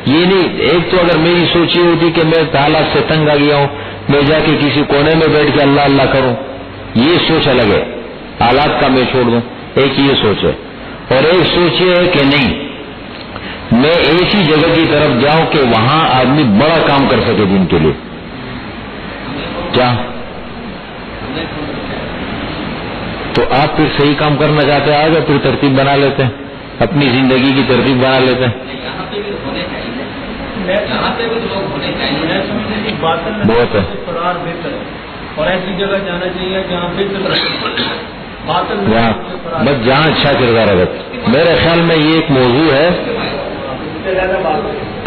یہ نہیں، ایک تو اگر میری سوچ یہ ہوتی کہ میں حالات سے تنگ آ گیا ہوں، میں جا کے کسی کونے میں بیٹھ کے اللہ اللہ کروں، یہ سوچ الگ ہے، حالات کا میں چھوڑ دوں. ایک یہ سوچ ہے، اور ایک سوچ یہ ہے کہ نہیں، میں ایسی جگہ کی طرف جاؤں کہ وہاں آدمی بڑا کام کر سکے دین کے لیے. کیا تو آپ پھر صحیح کام کرنا چاہتے ہیں، آگے پھر ترتیب بنا لیتے ہیں، اپنی زندگی کی ترتیب بنا لیتے ہیں. بہت ہے، اور ایسی جگہ جانا چاہیے جہاں بس جہاں اچھا کردار ہے. میرے خیال میں یہ ایک موضوع ہے،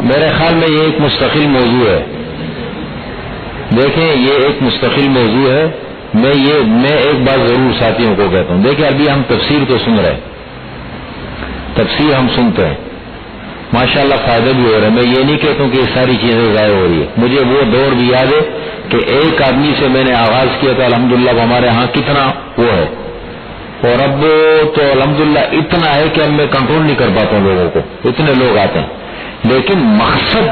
میرے خیال میں یہ ایک مستقل موضوع ہے. دیکھیں یہ ایک مستقل موضوع ہے. میں ایک بات ضرور ساتھیوں کو کہتا ہوں، دیکھیں ابھی ہم تفسیر تو سن رہے ہیں، تفسیر ہم سنتے ہیں، ماشاءاللہ فائدہ بھی ہو رہا ہے. میں یہ نہیں کہتا ہوں کہ یہ ساری چیزیں ضائع ہو رہی ہے. مجھے وہ دور بھی یاد ہے کہ ایک آدمی سے میں نے آغاز کیا تھا، الحمدللہ ہمارے ہاں کتنا وہ ہے، اور اب تو الحمدللہ اتنا ہے کہ اب میں کنٹرول نہیں کر پاتا ہوں لوگوں کو، اتنے لوگ آتے ہیں. لیکن مقصد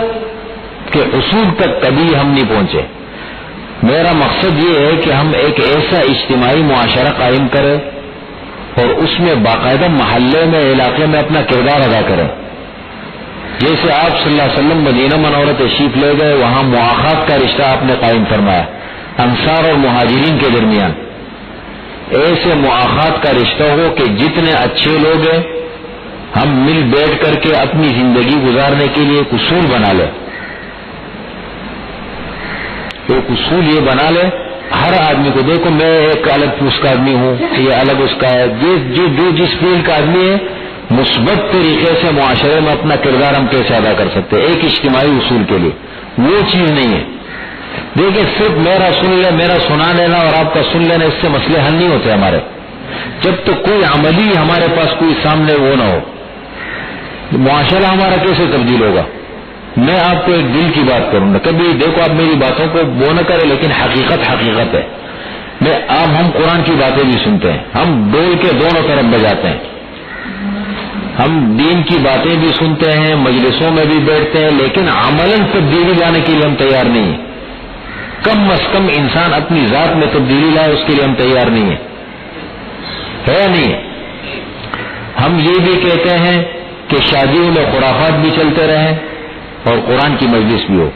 کے حصول تک کبھی ہم نہیں پہنچے. میرا مقصد یہ ہے کہ ہم ایک ایسا اجتماعی معاشرہ قائم کریں اور اس میں باقاعدہ محلے میں، علاقے میں اپنا کردار ادا کریں. جیسے آپ صلی اللہ علیہ وسلم مدینہ منورہ تشریف لے گئے، وہاں مواخات کا رشتہ آپ نے قائم فرمایا انصار اور مہاجرین کے درمیان. ایسے مواخات کا رشتہ ہو کہ جتنے اچھے لوگ ہیں ہم مل بیٹھ کر کے اپنی زندگی گزارنے کے لیے ایک اصول بنا لیں. ایک اصول یہ بنا لے، ہر آدمی کو دیکھو میں ایک الگ اس کا آدمی ہوں، یہ الگ اس کا ہے، جو جس فیلڈ کا آدمی ہے، مثبت طریقے سے معاشرے میں اپنا کردار ہم کیسے ادا کر سکتے ہیں ایک اجتماعی اصول کے لیے. وہ چیز نہیں ہے. دیکھیں صرف میرا سن لے، میرا سنا لینا اور آپ کا سن لینا، اس سے مسئلے حل نہیں ہوتے ہمارے. جب تک کوئی عملی ہمارے پاس کوئی سامنے وہ نہ ہو، معاشرہ ہمارا کیسے تبدیل ہوگا؟ میں آپ کو ایک دل کی بات کروں گا، کبھی دیکھو آپ میری باتوں کو وہ نہ کرے، لیکن حقیقت حقیقت ہے. ہم قرآن کی باتیں بھی سنتے ہیں، ہم ڈول کے دونوں طرف بجاتے ہیں، ہم دین کی باتیں بھی سنتے ہیں، مجلسوں میں بھی بیٹھتے ہیں، لیکن عملاً تبدیلی لانے کے لیے ہم تیار نہیں ہیں. کم از کم انسان اپنی ذات میں تبدیلی لائے، اس کے لیے ہم تیار نہیں ہے نہیں. ہم یہ بھی کہتے ہیں کہ شادیوں میں خرافات بھی چلتے رہیں اور قرآن کی مجلس بھی ہو.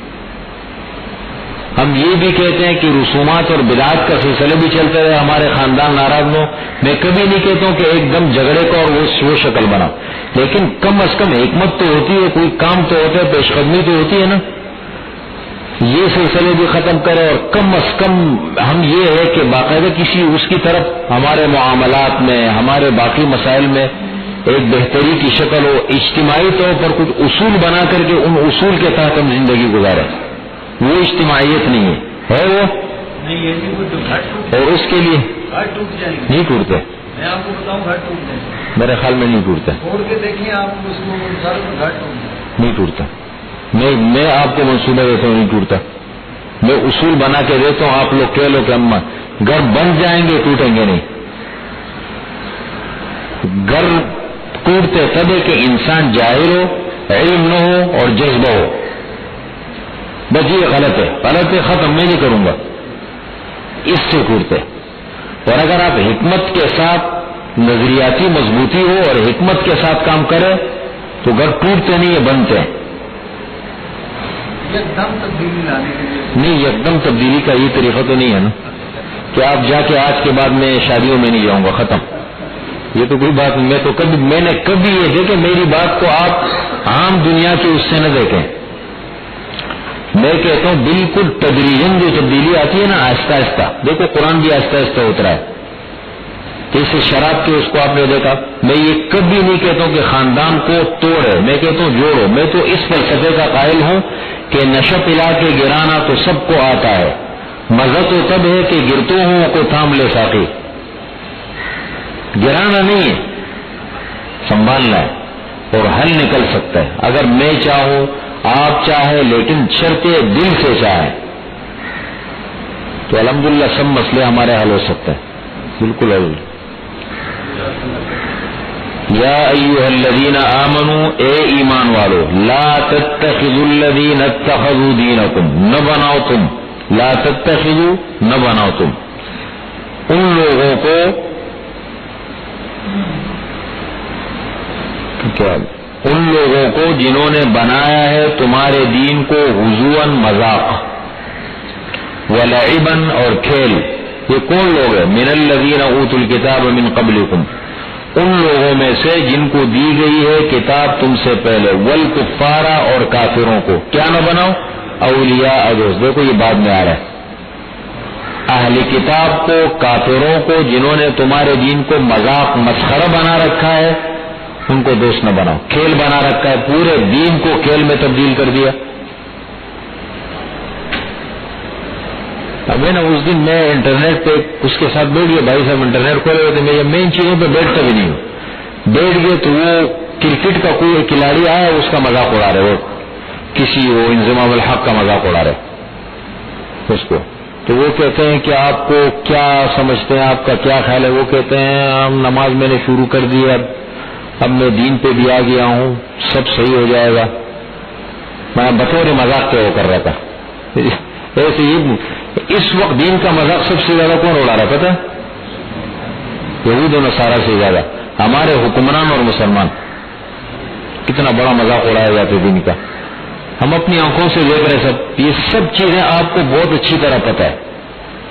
ہم یہ بھی کہتے ہیں کہ رسومات اور بدعات کا سلسلے بھی چلتے رہے، ہمارے خاندان ناراض ہو. میں کبھی نہیں کہتا ہوں کہ ایک دم جھگڑے کو اور وہ شکل بناؤ، لیکن کم از کم حکمت تو ہوتی ہے، کوئی کام تو ہوتا ہے، پیش قدمی تو ہوتی ہے نا. یہ سلسلے بھی ختم کرے، اور کم از کم ہم یہ ہے کہ باقاعدہ کسی اس کی طرف ہمارے معاملات میں، ہمارے باقی مسائل میں ایک بہتری کی شکل ہو. اجتماعی طور پر کچھ اصول بنا کر کے ان اصول کے تحت ہم زندگی گزاریں. وہ اجتماعیت نہیں ہے وہ اور اس کے لیے نہیں ٹوٹتے. میں آپ کو بتاؤں گھر ٹوٹ جائیں گے، میرے خیال میں نہیں ٹوٹتا. توڑ کے دیکھیے آپ اس کو، گھر ٹوٹ نہیں ٹوٹتا. میں آپ کو منصوبہ دیتا ہوں، نہیں ٹوٹتا. میں اصول بنا کے دیتا ہوں، آپ لوگ کہہ لو کہ ہم گھر بن جائیں گے، ٹوٹیں گے نہیں. گھر ٹوٹتے تب ہے کہ انسان جاہل ہو، علم نہ ہو اور جذبہ ہو. بس یہ غلط ہے، ختم میں نہیں کروں گا، اس سے ٹوٹتے. اور اگر آپ حکمت کے ساتھ نظریاتی مضبوطی ہو اور حکمت کے ساتھ کام کرے تو گھر ٹوٹتے نہیں، یہ بنتے ہیں. ایک دم تبدیلی لانے کے لیے نہیں، ایک دم تبدیلی کا یہ طریقہ تو نہیں ہے نا کہ آپ جا کے آج کے بعد میں شادیوں میں نہیں جاؤں گا، ختم. یہ تو کوئی بات نہیں. میں نے کبھی یہ دیکھیں، میری بات کو آپ عام دنیا کے اس سے نہ دیکھیں. میں کہتا ہوں بالکل تدریجاً جو تبدیلی آتی ہے نا، آہستہ آہستہ. دیکھو قرآن بھی آہستہ آہستہ اترا ہے. جیسے شراب کے اس کو آپ نے دیکھا. میں یہ کبھی نہیں کہتا ہوں کہ خاندان کو توڑے، میں کہتا ہوں جوڑو. میں تو اس فلسفے کا قائل ہوں کہ نشہ پلا کے گرانا تو سب کو آتا ہے، مزہ تو تب ہے کہ گرتوں ہوں کو تھام لے ساقی. گرانا نہیں ہے. سنبھالنا ہے اور حل نکل سکتا ہے اگر میں چاہوں آپ چاہیں، لیکن شرط دل سے چاہیں تو الحمدللہ سب مسئلے ہمارے حل ہو سکتے ہیں، بالکل حل۔ یا ایھا الذین آمنوا، اے ایمان والو، لا تتخذوا الذین اتخذوا دینکم، نہ بناؤ تم، لا تتخذوا، نہ بناؤ تم ان لوگوں کو، کیا ان لوگوں کو جنہوں نے بنایا ہے تمہارے دین کو ہزواً، مذاق، ولعباً، اور کھیل۔ یہ کون لوگ ہیں؟ من الذین اوتوا الکتاب من قبلکم، ان لوگوں میں سے جن کو دی گئی ہے کتاب تم سے پہلے، والکفار، اور کافروں کو کیا نہ بناؤ؟ اولیاء دوست۔ دیکھو یہ بعد میں آ رہا ہے، اہل کتاب کو، کافروں کو، جنہوں نے تمہارے دین کو مذاق، مسخرہ بنا رکھا ہے، ان کو دوست نہ بناؤ۔ کھیل بنا رکھا ہے، پورے دین کو کھیل میں تبدیل کر دیا۔ اب نا اس دن میں انٹرنیٹ پہ اس کے ساتھ بیٹھ گیا، بھائی صاحب انٹرنیٹ کھولے ہوئے تھے، میں ان چیزوں پہ بیٹھتا بھی نہیں ہوں، بیٹھ گئے تو وہ کرکٹ کا کوئی کھلاڑی آیا، اس کا مذاق اڑا رہے، وہ کسی وہ انضمام الحق کا مذاق اڑا رہے اس کو، تو وہ کہتے ہیں کہ آپ کو کیا سمجھتے ہیں، آپ کا کیا خیال ہے؟ وہ کہتے ہیں ہم نماز میں نے شروع کر دی، اب میں دین پہ بھی آ گیا ہوں، سب صحیح ہو جائے گا۔ میں بطور مذاق کے وہ کر رہا تھا ایسے ہی۔ اس وقت دین کا مذاق سب سے زیادہ کون اڑا رہا پتہ؟ یہود و نصارہ سے زیادہ ہمارے حکمران اور مسلمان، کتنا بڑا مذاق اڑایا جاتا ہے دین کا، ہم اپنی آنکھوں سے دیکھ رہے سب۔ یہ سب چیزیں آپ کو بہت اچھی طرح پتہ ہے،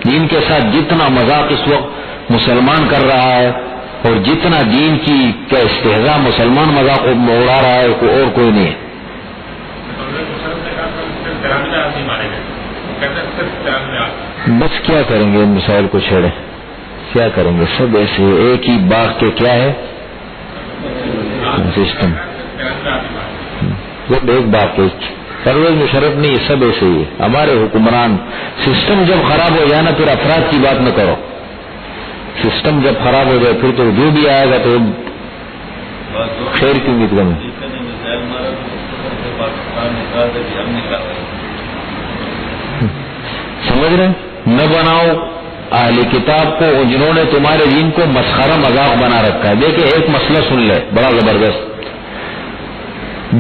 دین کے ساتھ جتنا مذاق اس وقت مسلمان کر رہا ہے، اور جتنا دین کی کا استہزاء مسلمان مذاق اڑا رہا ہے، اور کوئی نہیں ہے۔ بس کیا کریں گے، مسائل کو چھیڑے، کیا کریں گے، سب ایسے ایک ہی باغ کے کیا ہے سسٹم، وہ ایک باغ کے پرویز مشرف نہیں، سب ایسے ہی ہے ہمارے حکمران۔ سسٹم جب خراب ہو جائے نا، پھر افراد کی بات نہ کرو، سسٹم جب خراب ہو جائے پھر تو جو بھی آئے گا تو خیر کی امید کریں۔ سمجھ رہے؟ نہ بناؤ اہل کتاب کو جنہوں نے تمہارے دین کو مسخرہ مذاق بنا رکھا ہے۔ دیکھیں ایک مسئلہ سن لے بڑا زبردست،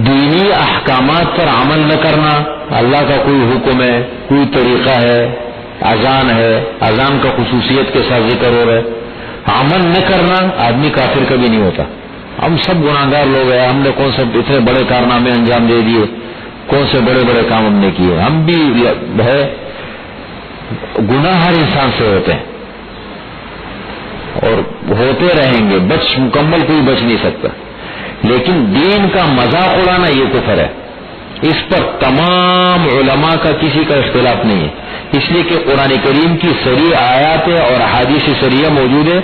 دینی احکامات پر عمل نہ کرنا، اللہ کا کوئی حکم ہے، کوئی طریقہ ہے، اذان ہے، اذان کا خصوصیت کے ساتھ ذکر ہو رہا ہے، عمل نہ کرنا، آدمی کافر کبھی نہیں ہوتا۔ ہم سب گناہگار لوگ ہیں، ہم نے کون سے اتنے بڑے کارنامے انجام دے دیے، کون سے بڑے بڑے کام ہم نے کیے، ہم بھی ہے، گناہ ہر انسان سے ہوتے ہیں اور ہوتے رہیں گے، مکمل کوئی بچ نہیں سکتا، لیکن دین کا مذاق اڑانا یہ کفر ہے۔ اس پر تمام علماء کا کسی کا اختلاف نہیں ہے، اس لیے کہ قرآن کریم کی صریح آیات اور احادیث صریحہ موجود ہے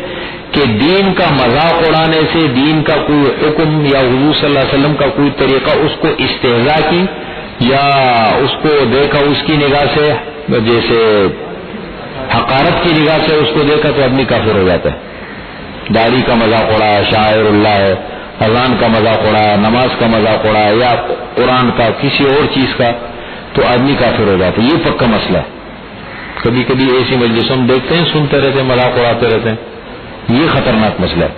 کہ دین کا مذاق اڑانے سے، دین کا کوئی حکم یا حضور صلی اللہ علیہ وسلم کا کوئی طریقہ، اس کو استہزاء کی یا اس کو دیکھا اس کی نگاہ سے، جیسے حقارت کی نگاہ سے اس کو دیکھا تو آدمی کافر ہو جاتا ہے۔ داڑھی کا مذاق اڑایا، شاعر اللہ ہے، اذان کا مذاق اڑایا، نماز کا مذاق اڑایا، یا قرآن کا کسی اور چیز کا، تو آدمی کافر ہو جاتا ہے۔ یہ پکا مسئلہ ہے۔ کبھی کبھی ایسی مجلسوں ہم دیکھتے ہیں، سنتے رہتے ہیں، مذاق اڑاتے رہتے ہیں، یہ خطرناک مسئلہ ہے،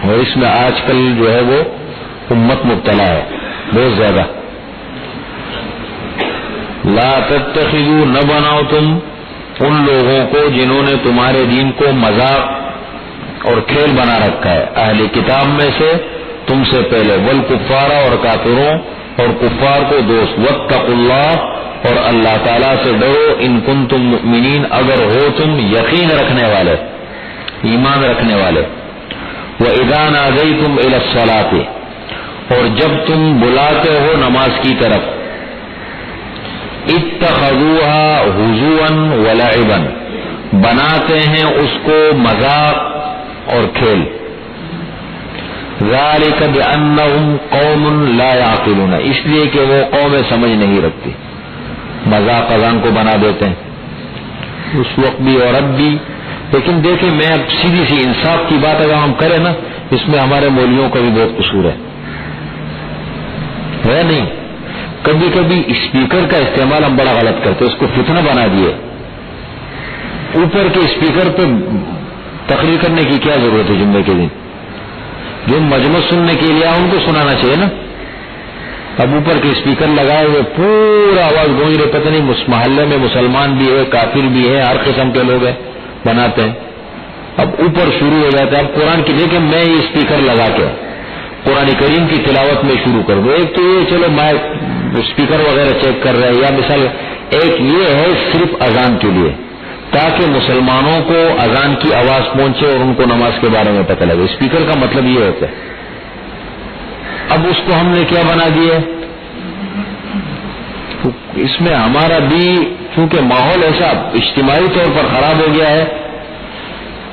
اور اس میں آج کل جو ہے وہ امت مبتلا ہے بہت زیادہ۔ لا تتخذوا، نہ بناؤ تم ان لوگوں کو جنہوں نے تمہارے دین کو مذاق اور کھیل بنا رکھا ہے، اہل کتاب میں سے تم سے پہلے، والکفار، اور کافروں اور کفار کو دوست، واتقوا اللہ، اور اللہ تعالیٰ سے ڈرو، ان کنتم مؤمنین، اگر ہو تم یقین رکھنے والے، ایمان رکھنے والے۔ وَإِذَا نَادَيْتُمْ إِلَى الصَّلَاةِ، اور جب تم بلاتے ہو نماز کی طرف، اتخذوها ہزوا ولعبا، بناتے ہیں اس کو مذاق اور کھیل، ذالک بأنہم قوم لا یعقلون، اس لیے کہ وہ قوم سمجھ نہیں رکھتی، مذاق اذان کو بنا دیتے ہیں اس وقت بھی اور اب بھی۔ لیکن دیکھیں، میں اب سیدھی سی انصاف کی بات اگر ہم کریں نا، اس میں ہمارے مولویوں کا بھی بہت قصور ہے نہیں؟ کبھی کبھی اسپیکر کا استعمال ہم بڑا غلط کرتے، اس کو فتنہ بنا دیے. اوپر کے اسپیکر پہ تقریر کرنے کی کیا ضرورت ہے؟ جمعے کے دن جو مجمع سننے کے لیے ان کو سنانا چاہیے نا. اب اوپر کے اسپیکر لگائے ہوئے پورا آواز گونج رہے، پتہ نہیں محلے میں مسلمان بھی ہے، کافر بھی ہے، ہر قسم کے لوگ ہیں بناتے ہیں. اب اوپر شروع ہو جاتا ہے. اب قرآن کی دیکھیں، میں یہ اسپیکر لگا کے قرآن کریم کی تلاوت میں شروع کر دوں. ایک تو یہ چلو میں اسپیکر وغیرہ چیک کر رہے ہیں، یا مثال ایک یہ ہے صرف اذان کے لیے تاکہ مسلمانوں کو اذان کی آواز پہنچے اور ان کو نماز کے بارے میں پتہ لگے. اسپیکر کا مطلب یہ ہوتا ہے. اب اس کو ہم نے کیا بنا دیا؟ اس میں ہمارا بھی چونکہ ماحول ایسا اجتماعی طور پر خراب ہو گیا ہے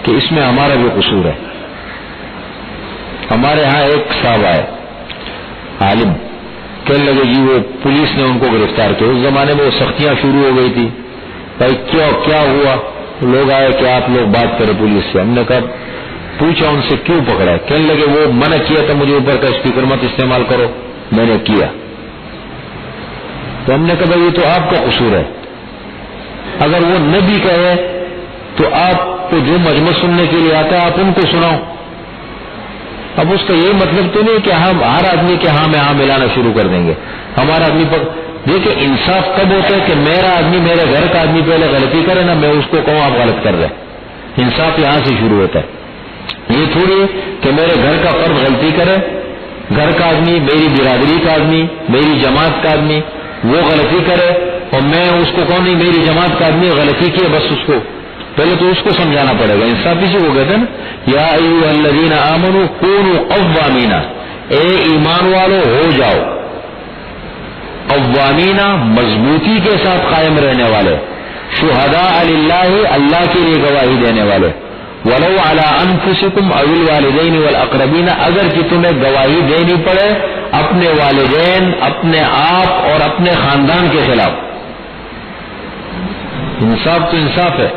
کہ اس میں ہمارا بھی قصور ہے. ہمارے ہاں ایک صاحب آئے عالم، کہنے لگے جی وہ پولیس نے ان کو گرفتار کیا. اس زمانے میں وہ سختیاں شروع ہو گئی تھی. بھائی کیا ہوا؟ لوگ آئے کہ آپ لوگ بات کریں پولیس سے. ہم نے کہا پوچھا ان سے کیوں پکڑا ہے؟ کہنے لگے وہ منع کیا تھا مجھے اوپر کا اسپیکر مت استعمال کرو، میں نے کیا. تو ہم نے کہا بھائی یہ تو آپ کا قصور ہے. اگر وہ نہ بھی کہے تو آپ کو جو مجمع سننے کے لیے آتا ہے آپ ان کو سناؤ. اب اس کا یہ مطلب تو نہیں کہ ہم ہر آدمی کے ہاں میں ہاں ملانا شروع کر دیں گے. ہمارا آدمی پر دیکھیں انصاف کب ہوتا ہے کہ میرا آدمی میرے گھر کا آدمی پہلے غلطی کرے نا، میں اس کو کہوں آپ غلط کر رہے. انصاف یہاں سے شروع ہوتا ہے. یہ تھوڑی کہ میرے گھر کا فرد غلطی کرے، گھر کا آدمی، میری برادری کا آدمی، میری جماعت کا آدمی وہ غلطی کرے اور میں اس کو کہوں نہیں میری جماعت کا آدمی غلطی کی، بس اس کو پہلے تو اس کو سمجھانا پڑے گا. انصاف اسی کو کہتے ہیں نا، یا ایھا الذین آمنوا کونوا قوامین، اے ایمان والو ہو جاؤ قوامین، مضبوطی کے ساتھ قائم رہنے والے، شہداء للہ، اللہ کے لیے گواہی دینے والے، ولو علی انفسکم او الوالدین والاقربین، اگر کہ تمہیں گواہی دینی پڑے اپنے والدین، اپنے آپ اور اپنے خاندان کے خلاف. انصاف تو انصاف ہے،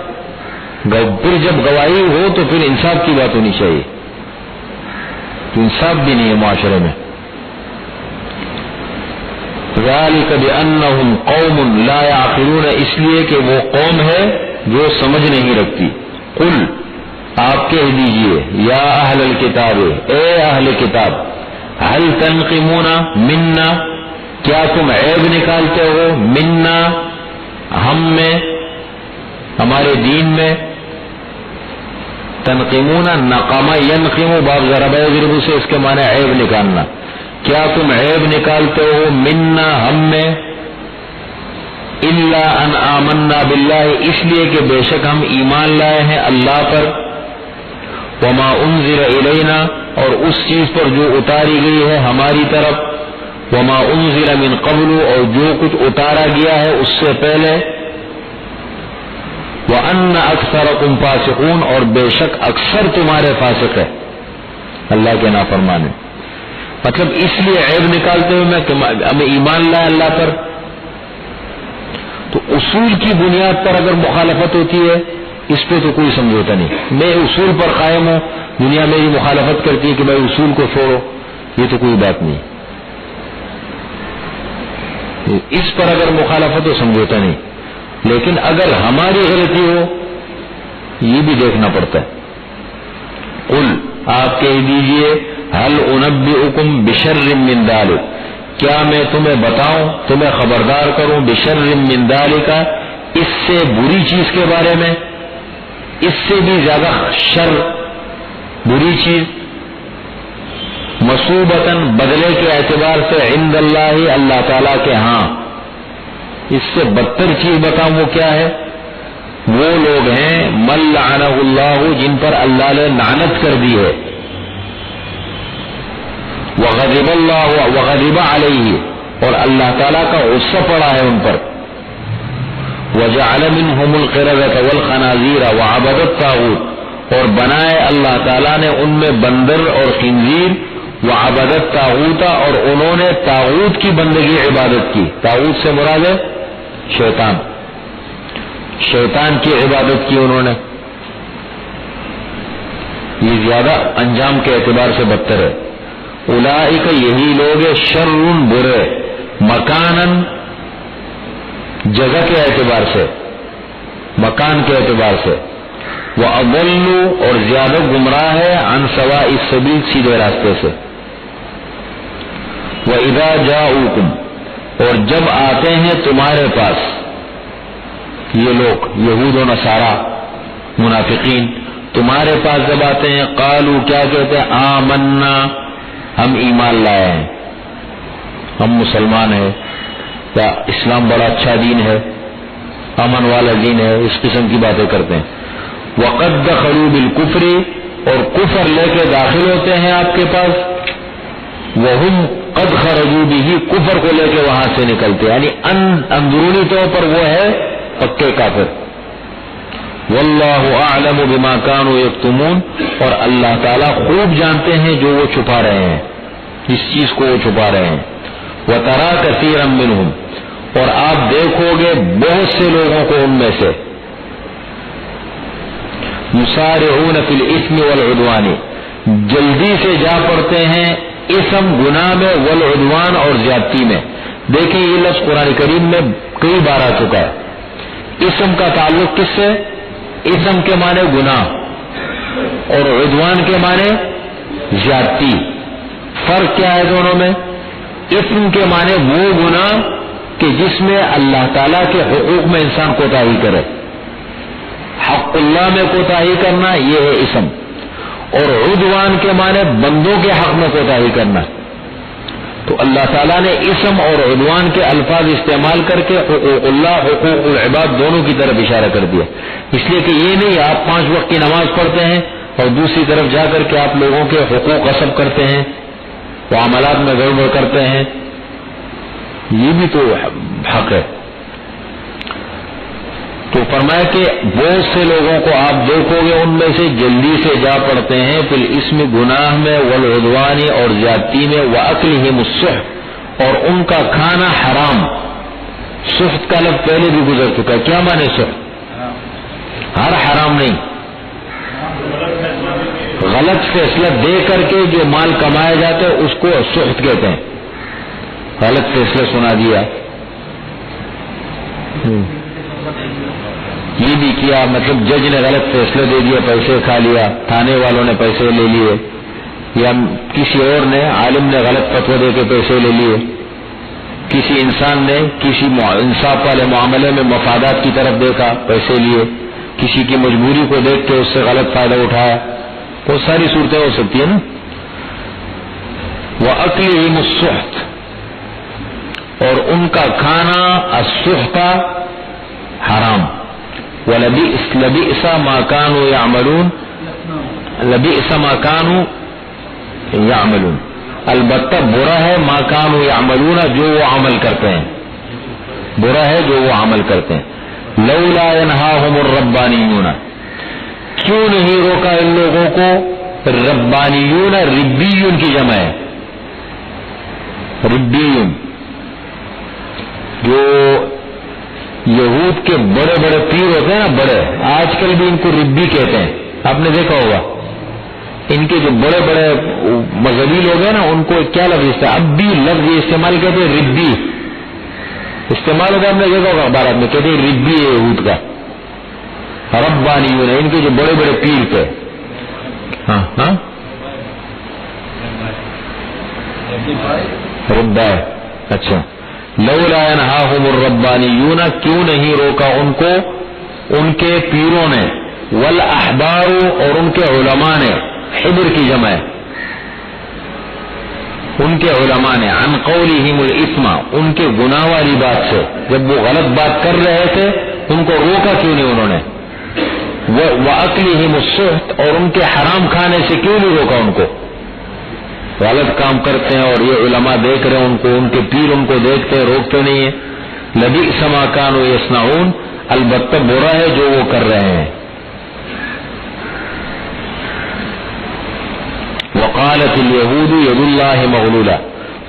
پھر جب گواہی ہو تو پھر انصاف کی بات ہونی چاہیے. تو انصاف بھی نہیں ہے معاشرے میں. ذالک بانہم قوم لا یعقلون، اس لیے کہ وہ قوم ہے جو سمجھ نہیں رکھتی. قل، آپ کہہ دیجئے، یا اہل الکتاب، اے اہل کتاب، هل تنقمون منا، کیا تم عیب نکالتے ہو، منا ہم میں، ہمارے دین میں. تنقمون نقم ینقم، باب ضرب یضرب سے اس کے معنی عیب نکالنا. کیا تم عیب نکالتے ہو منا ہم میں، الا ان آمنا باللہ، اس لیے کہ بے شک ہم ایمان لائے ہیں اللہ پر، وما انزل الینا، اور اس چیز پر جو اتاری گئی ہے ہماری طرف، وما انزل من قبل، اور جو کچھ اتارا گیا ہے اس سے پہلے، وَأَنَّ أَكْثَرَكُمْ فَاسِقُونَ، اور بے شک اکثر تمہارے فاسق ہے اللہ کے نافرمان. مطلب اس لیے عیب نکالتے ہوئے میں کہ ہمیں ایمان لائے اللہ پر. تو اصول کی بنیاد پر اگر مخالفت ہوتی ہے اس پہ تو کوئی سمجھوتا نہیں. میں اصول پر قائم ہوں، دنیا میری مخالفت کرتی ہے کہ بھائی اصول کو چھوڑو، یہ تو کوئی بات نہیں. اس پر اگر مخالفت ہو سمجھوتا نہیں. لیکن اگر ہماری غلطی ہو یہ بھی دیکھنا پڑتا ہے. قل، آپ کہہ دیجئے، هل انبئکم بشر من ذلک، کیا میں تمہیں بتاؤں، تمہیں خبردار کروں، بشر من ذلک، اس سے بری چیز کے بارے میں، اس سے بھی زیادہ شر، بری چیز، مصوبتاً بدلے کے اعتبار سے، عند اللہ، اللہ تعالی کے ہاں. اس سے بدتر چیز بتاؤں وہ کیا ہے؟ وہ لوگ ہیں من لعنہ اللہ، جن پر اللہ نے لعنت کر دی ہے، وغضب اللہ وغضب علیہ، اور اللہ تعالیٰ کا غصہ پڑا ہے ان پر، وجعل منہم القردۃ والخنازیر وعبد الطاغوت، اور بنائے اللہ تعالیٰ نے ان میں بندر اور خنزیر، وعبد الطاغوت، اور انہوں نے طاغوت کی بندگی عبادت کی. طاغوت سے مراد ہے شیطان، شیطان کی عبادت کی انہوں نے. یہ زیادہ انجام کے اعتبار سے بدتر ہے. اولئک یہی لوگ شر برے، مکانن جگہ کے اعتبار سے، مکان کے اعتبار سے، وَأَضَلُّ اور زیادہ گمراہ ہے، عن سواء السبیل سیدھے راستے سے. وَإِذَا جَاءُوكُمْ اور جب آتے ہیں تمہارے پاس یہ لوگ یہود و نصارا منافقین تمہارے پاس جب آتے ہیں، قالوا کیا کہتے ہیں، آمنا ہم ایمان لائے ہیں، ہم مسلمان ہیں، یا اسلام بڑا اچھا دین ہے، امن والا دین ہے، اس قسم کی باتیں کرتے ہیں. وقد دخلوا بالکفر اور کفر لے کے داخل ہوتے ہیں آپ کے پاس، وہم قد خرجوا به کفر کو لے کے وہاں سے نکلتے ہیں، یعنی اندرونی طور پر وہ ہے پکے کافر. واللہ اعلم بما كانوا یکتمون اور اللہ تعالیٰ خوب جانتے ہیں جو وہ چھپا رہے ہیں، اس چیز کو وہ چھپا رہے ہیں. وترى كثيرا منهم اور آپ دیکھو گے بہت سے لوگوں کو ان میں سے، یسارعون فی الاثم والعدوان جلدی سے جا پڑتے ہیں اسم گناہ میں، والعدوان اور زیادتی میں. دیکھیں یہ لفظ قرآن کریم میں کئی بار آ چکا ہے. اسم کا تعلق کس سے؟ اسم کے معنی گناہ اور عدوان کے معنی زیادتی. فرق کیا ہے دونوں میں؟ اسم کے معنی وہ گناہ کہ جس میں اللہ تعالیٰ کے حقوق میں انسان کوتاہی کرے، حق اللہ میں کوتاہی کرنا یہ ہے اسم. اور عدوان کے معنی بندوں کے حق میں کوتاہی کرنا. تو اللہ تعالیٰ نے اسم اور عدوان کے الفاظ استعمال کر کے حقوق اللہ حقوق العباد دونوں کی طرف اشارہ کر دیا. اس لیے کہ یہ نہیں آپ 5 وقت کی نماز پڑھتے ہیں اور دوسری طرف جا کر کے آپ لوگوں کے حقوق غصب کرتے ہیں، معاملات میں گڑبڑ کرتے ہیں، یہ بھی تو حق ہے. تو فرمایا کہ بہت سے لوگوں کو آپ دیکھو گے ان میں سے جلدی سے جا پڑتے ہیں پھر اس میں گناہ میں، والعدوان اور زیادتی میں، وَأَكْلِهِمُ السُّحْتَ اور ان کا کھانا حرام. سحت کا لفظ پہلے بھی گزر چکا ہے. کیا مانے سحت؟ ہر حرام نہیں، غلط فیصلہ دے کر کے جو مال کمایا جاتا ہے اس کو سحت کہتے ہیں. غلط فیصلہ سنا دیا، یہ بھی کیا، مطلب جج نے غلط فیصلہ دے دیا، پیسے کھا لیا، تھانے والوں نے پیسے لے لیے، یا کسی اور نے عالم نے غلط فتویٰ دے کے پیسے لے لیے، کسی انسان نے کسی انصاف والے معاملے میں مفادات کی طرف دیکھا، پیسے لیے، کسی کی مجبوری کو دیکھ کے اس سے غلط فائدہ اٹھایا. بہت ساری صورتیں ہو سکتی ہیں نا. وَأَكْلِهِمُ السُّحْتَ اور ان کا کھانا السحت حرام. وَلَبِئْسَ مَا كَانُوا يَعْمَلُونَ لَبِئْسَ مَا كَانُوا يَعْمَلُونَ البتہ برا ہے ما كانوا يعملون جو وہ عمل کرتے ہیں، برا ہے جو وہ عمل کرتے ہیں. لولا ينهاهم الربانيون کیوں نہیں روکا ان لوگوں کو؟ ربانیون ربیون کی جمع ہے، ربیون جو یہود کے بڑے بڑے پیر ہوتے ہیں نا، بڑے، آج کل بھی ان کو ربی کہتے ہیں. آپ نے دیکھا ہوگا ان کے جو بڑے بڑے مذہبی لوگ ہیں نا ان کو کیا لفظ استعمال، اب بھی لفظ استعمال کہتے ہیں، ربی استعمال ہوگا. آپ نے دیکھا ہوگا اخبارات میں کہتے ہیں ربی ہے یہود کا. ربانیون ان کے جو بڑے بڑے پیر تھے. ہاں ہاں ربا ہے. اچھا لولا ينهاهم الربانیون کیوں نہیں روکا ان کو ان کے پیروں نے، والاحبار اور ان کے علماء نے، حبر کی جمع ہے، ان کے علماء نے، عن قولهم الاثم ان کے گناہ والی بات سے، جب وہ غلط بات کر رہے تھے ان کو روکا کیوں نہیں انہوں نے؟ وَأَكْلِهِمُ السُّحْتَ اور ان کے حرام کھانے سے کیوں نہیں روکا ان کو؟ غلط کام کرتے ہیں اور یہ علماء دیکھ رہے ہیں ان کو، ان کے پیر ان کو دیکھتے ہیں، روکتے نہیں ہیں. لَبِئْسَ مَا كَانُوا يَصْنَعُونَ البتہ برا ہے جو وہ کر رہے ہیں. وقالت اليهود يد الله مغلولة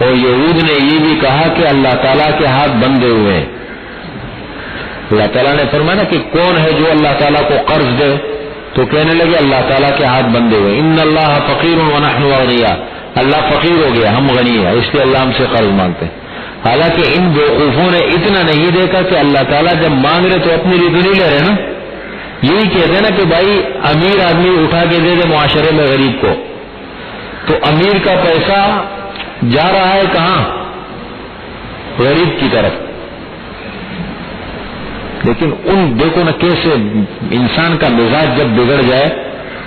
اور یہود نے یہ بھی کہا کہ اللہ تعالیٰ کے ہاتھ بندھے ہوئے ہیں. اللہ تعالیٰ نے فرمایا کہ کون ہے جو اللہ تعالیٰ کو قرض دے؟ تو کہنے لگے اللہ تعالیٰ کے ہاتھ بندھے ہوئے. ان اللہ فقیر ونحن اغنیاء، اللہ فقیر ہو گیا، ہم غنی ہیں، اس لیے اللہ ہم سے قرض مانگتے ہیں. حالانکہ ان بیوقوفوں نے اتنا نہیں دیکھا کہ اللہ تعالیٰ جب مانگ رہے تو اپنی لیے تو نہیں لے رہے نا. یہی کہتے ہیں نا کہ بھائی امیر آدمی اٹھا کے دے دے معاشرے میں غریب کو، تو امیر کا پیسہ جا رہا ہے کہاں؟ غریب کی طرف. لیکن دیکھو نا کیسے انسان کا مزاج جب بگڑ جائے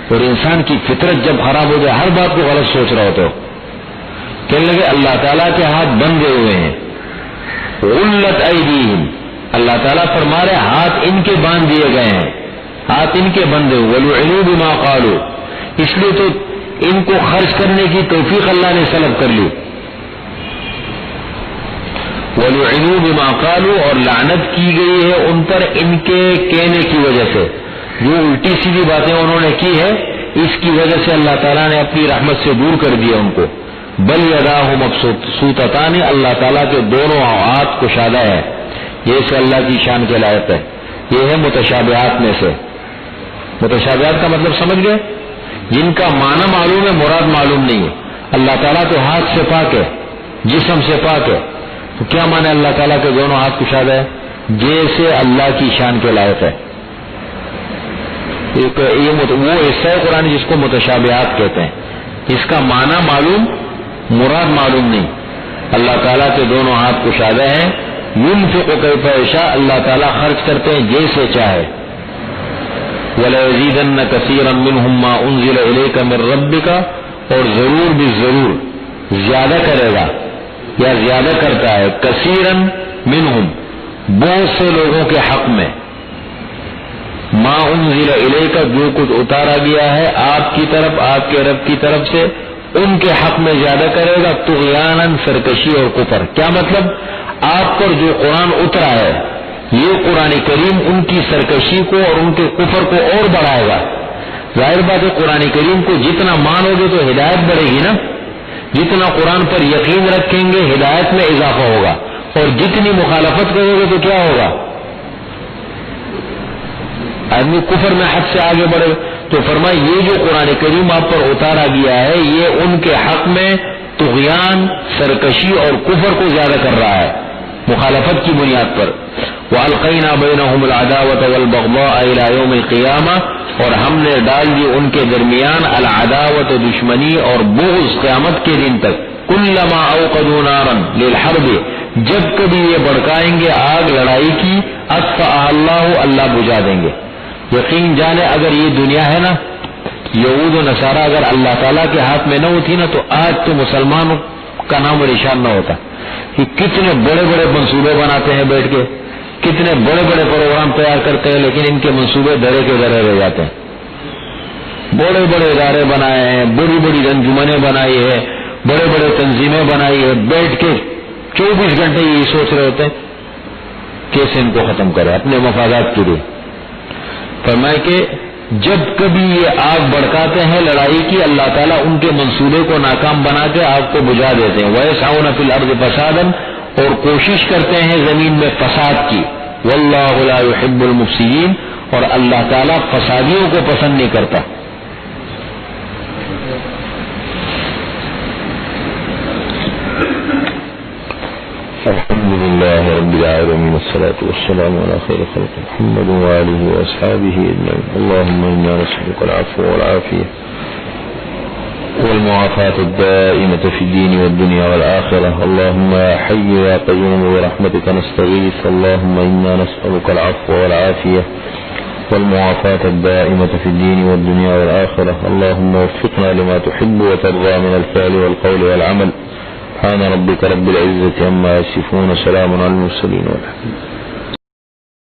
اور انسان کی فطرت جب خراب ہو جائے، ہر بات کو غلط سوچ رہا ہوتا ہو. کہنے لگے اللہ تعالیٰ کے ہاتھ بندھے ہوئے ہیں. غلت ایدیہم، اللہ تعالیٰ فرما رہے ہاتھ ان کے باندھ دیے گئے ہیں، ہاتھ ان کے بندے. وَلُعِنُوا بِمَا قَالُوا، اس لیے تو ان کو خرچ کرنے کی توفیق اللہ نے سلب کر لی. وَلُعِنُوا بِمَا قَالُوا، اور لعنت کی گئی ہے ان پر ان کے کہنے کی وجہ سے. جو الٹی سیدھی باتیں انہوں نے کی ہے، اس کی وجہ سے اللہ تعالیٰ نے اپنی رحمت سے دور کر دیا ان کو. بل یداہ مبسوطتان، اللہ تعالیٰ کے دونوں ہاتھ کشادہ ہے. یہ سے اللہ کی شان کے لائق ہے. یہ ہے متشابہات میں سے. متشابہات کا مطلب سمجھ گئے؟ جن کا معنی معلوم ہے، مراد معلوم نہیں ہے. اللہ تعالیٰ تو ہاتھ سے پاک ہے، جسم سے پاک ہے، تو کیا معنی اللہ تعالیٰ کے دونوں ہاتھ کشادہ ہے؟ جیسے اللہ کی شان کے لائق ہے. وہ حصہ ہے قرآن جس کو متشابہات کہتے ہیں. اس کا معنی معلوم، مراد معلوم نہیں. اللہ تعالیٰ کے دونوں ہاتھ کشادہ ہیں. ينفق کیف یشاء، اللہ تعالیٰ خرچ کرتے ہیں جیسے چاہے. وَلَيَزِيدَنَّ كَثِيرًا مِّنْهُم مَّا أُنزِلَ إِلَيْكَ مِن رَّبِّكَ، اور ضرور بھی ضرور زیادہ کرے گا یا زیادہ کرتا ہے. کثیرن منہم، بہت سے لوگوں کے حق میں. ما انزل الیک، جو کچھ اتارا گیا ہے آپ کی طرف، آپ کے رب کی طرف سے، ان کے حق میں زیادہ کرے گا. طغیانن، سرکشی اور کفر. کیا مطلب؟ آپ پر جو قرآن اترا ہے، یہ قرآن کریم ان کی سرکشی کو اور ان کے کفر کو اور بڑھائے گا. ظاہر بات ہے قرآن کریم کو جتنا مانو گے تو ہدایت بڑھے گی نا. جتنا قرآن پر یقین رکھیں گے ہدایت میں اضافہ ہوگا، اور جتنی مخالفت کرو گے تو کیا ہوگا؟ آدمی کفر میں حد سے آگے بڑھے. تو فرمائے یہ جو قرآن کریم آپ پر اتارا گیا ہے، یہ ان کے حق میں طغیان، سرکشی اور کفر کو زیادہ کر رہا ہے، مخالفت کی بنیاد پر. وَأَلْقَيْنَا بَيْنَهُمُ الْعَدَاوَةَ وَالْبَغْضَاءَ إِلَى يَوْمِ الْقِيَامَةِ، اور ہم نے ڈال دی ان کے درمیان العداوت، دشمنی اور بغض قیامت کے دن تک. كُلَّمَا أَوْقَدُوا نَارًا لِلْحَرْبِ، جب کبھی یہ بھڑکائیں گے آگ لڑائی کی، أَطْفَأَهَا اللَّهُ، اللہ بجھا دیں گے. یقین جانے اگر یہ دنیا ہے نا، یہود و نصارہ اگر اللہ تعالیٰ کے ہاتھ میں نہ ہوتی نا، تو آج تو مسلمانوں کا نام و نشان نہ ہوتا. کہ کتنے بڑے بڑے منصوبے بناتے ہیں بیٹھ کے، کتنے بڑے بڑے پروگرام تیار کرتے ہیں، لیکن ان کے منصوبے دھرے کے دھرے رہ جاتے ہیں. بڑے بڑے ادارے بنائے ہیں، بڑی بڑی انجمنیں بنائی ہے، بڑے بڑے تنظیمیں بنائی ہے، بیٹھ کے 24 گھنٹے یہی سوچ رہے ہوتے ہیں کیسے ان کو ختم کرے اپنے مفادات کے لیے. فرمائے کہ جب کبھی یہ آگ بڑکاتے ہیں لڑائی کی، اللہ تعالیٰ ان کے منصوبے کو ناکام بنا کے آگ کو بجھا دیتے ہیں. وَيَسْعَوْنَ فِي الْأَرْضِ فَسَادًا، اور کوشش کرتے ہیں زمین میں فساد کی. وَاللَّهُ لَا يُحِبُّ الْمُفْسِدِينَ، اور اللہ تعالیٰ فسادیوں کو پسند نہیں کرتا. الحمد لله رب العالمين، والصلاة والسلام على خير خلق محمد وآله وأصحابه أجمعين. اللهم إنا نسألك العفو والعافية والمعافاة الدائمة في الدين والدنيا والآخرة. اللهم يا حي يا قيوم برحمتك نستغيث. اللهم إنا نسألك العفو والعافية والمعافاة الدائمة في الدين والدنيا والآخرة. اللهم وفقنا لما تحب وترضى من الفعل والقول والعمل. سبحان ربك رب العزة عما يصفون، سلام على المرسلين والحمد لله.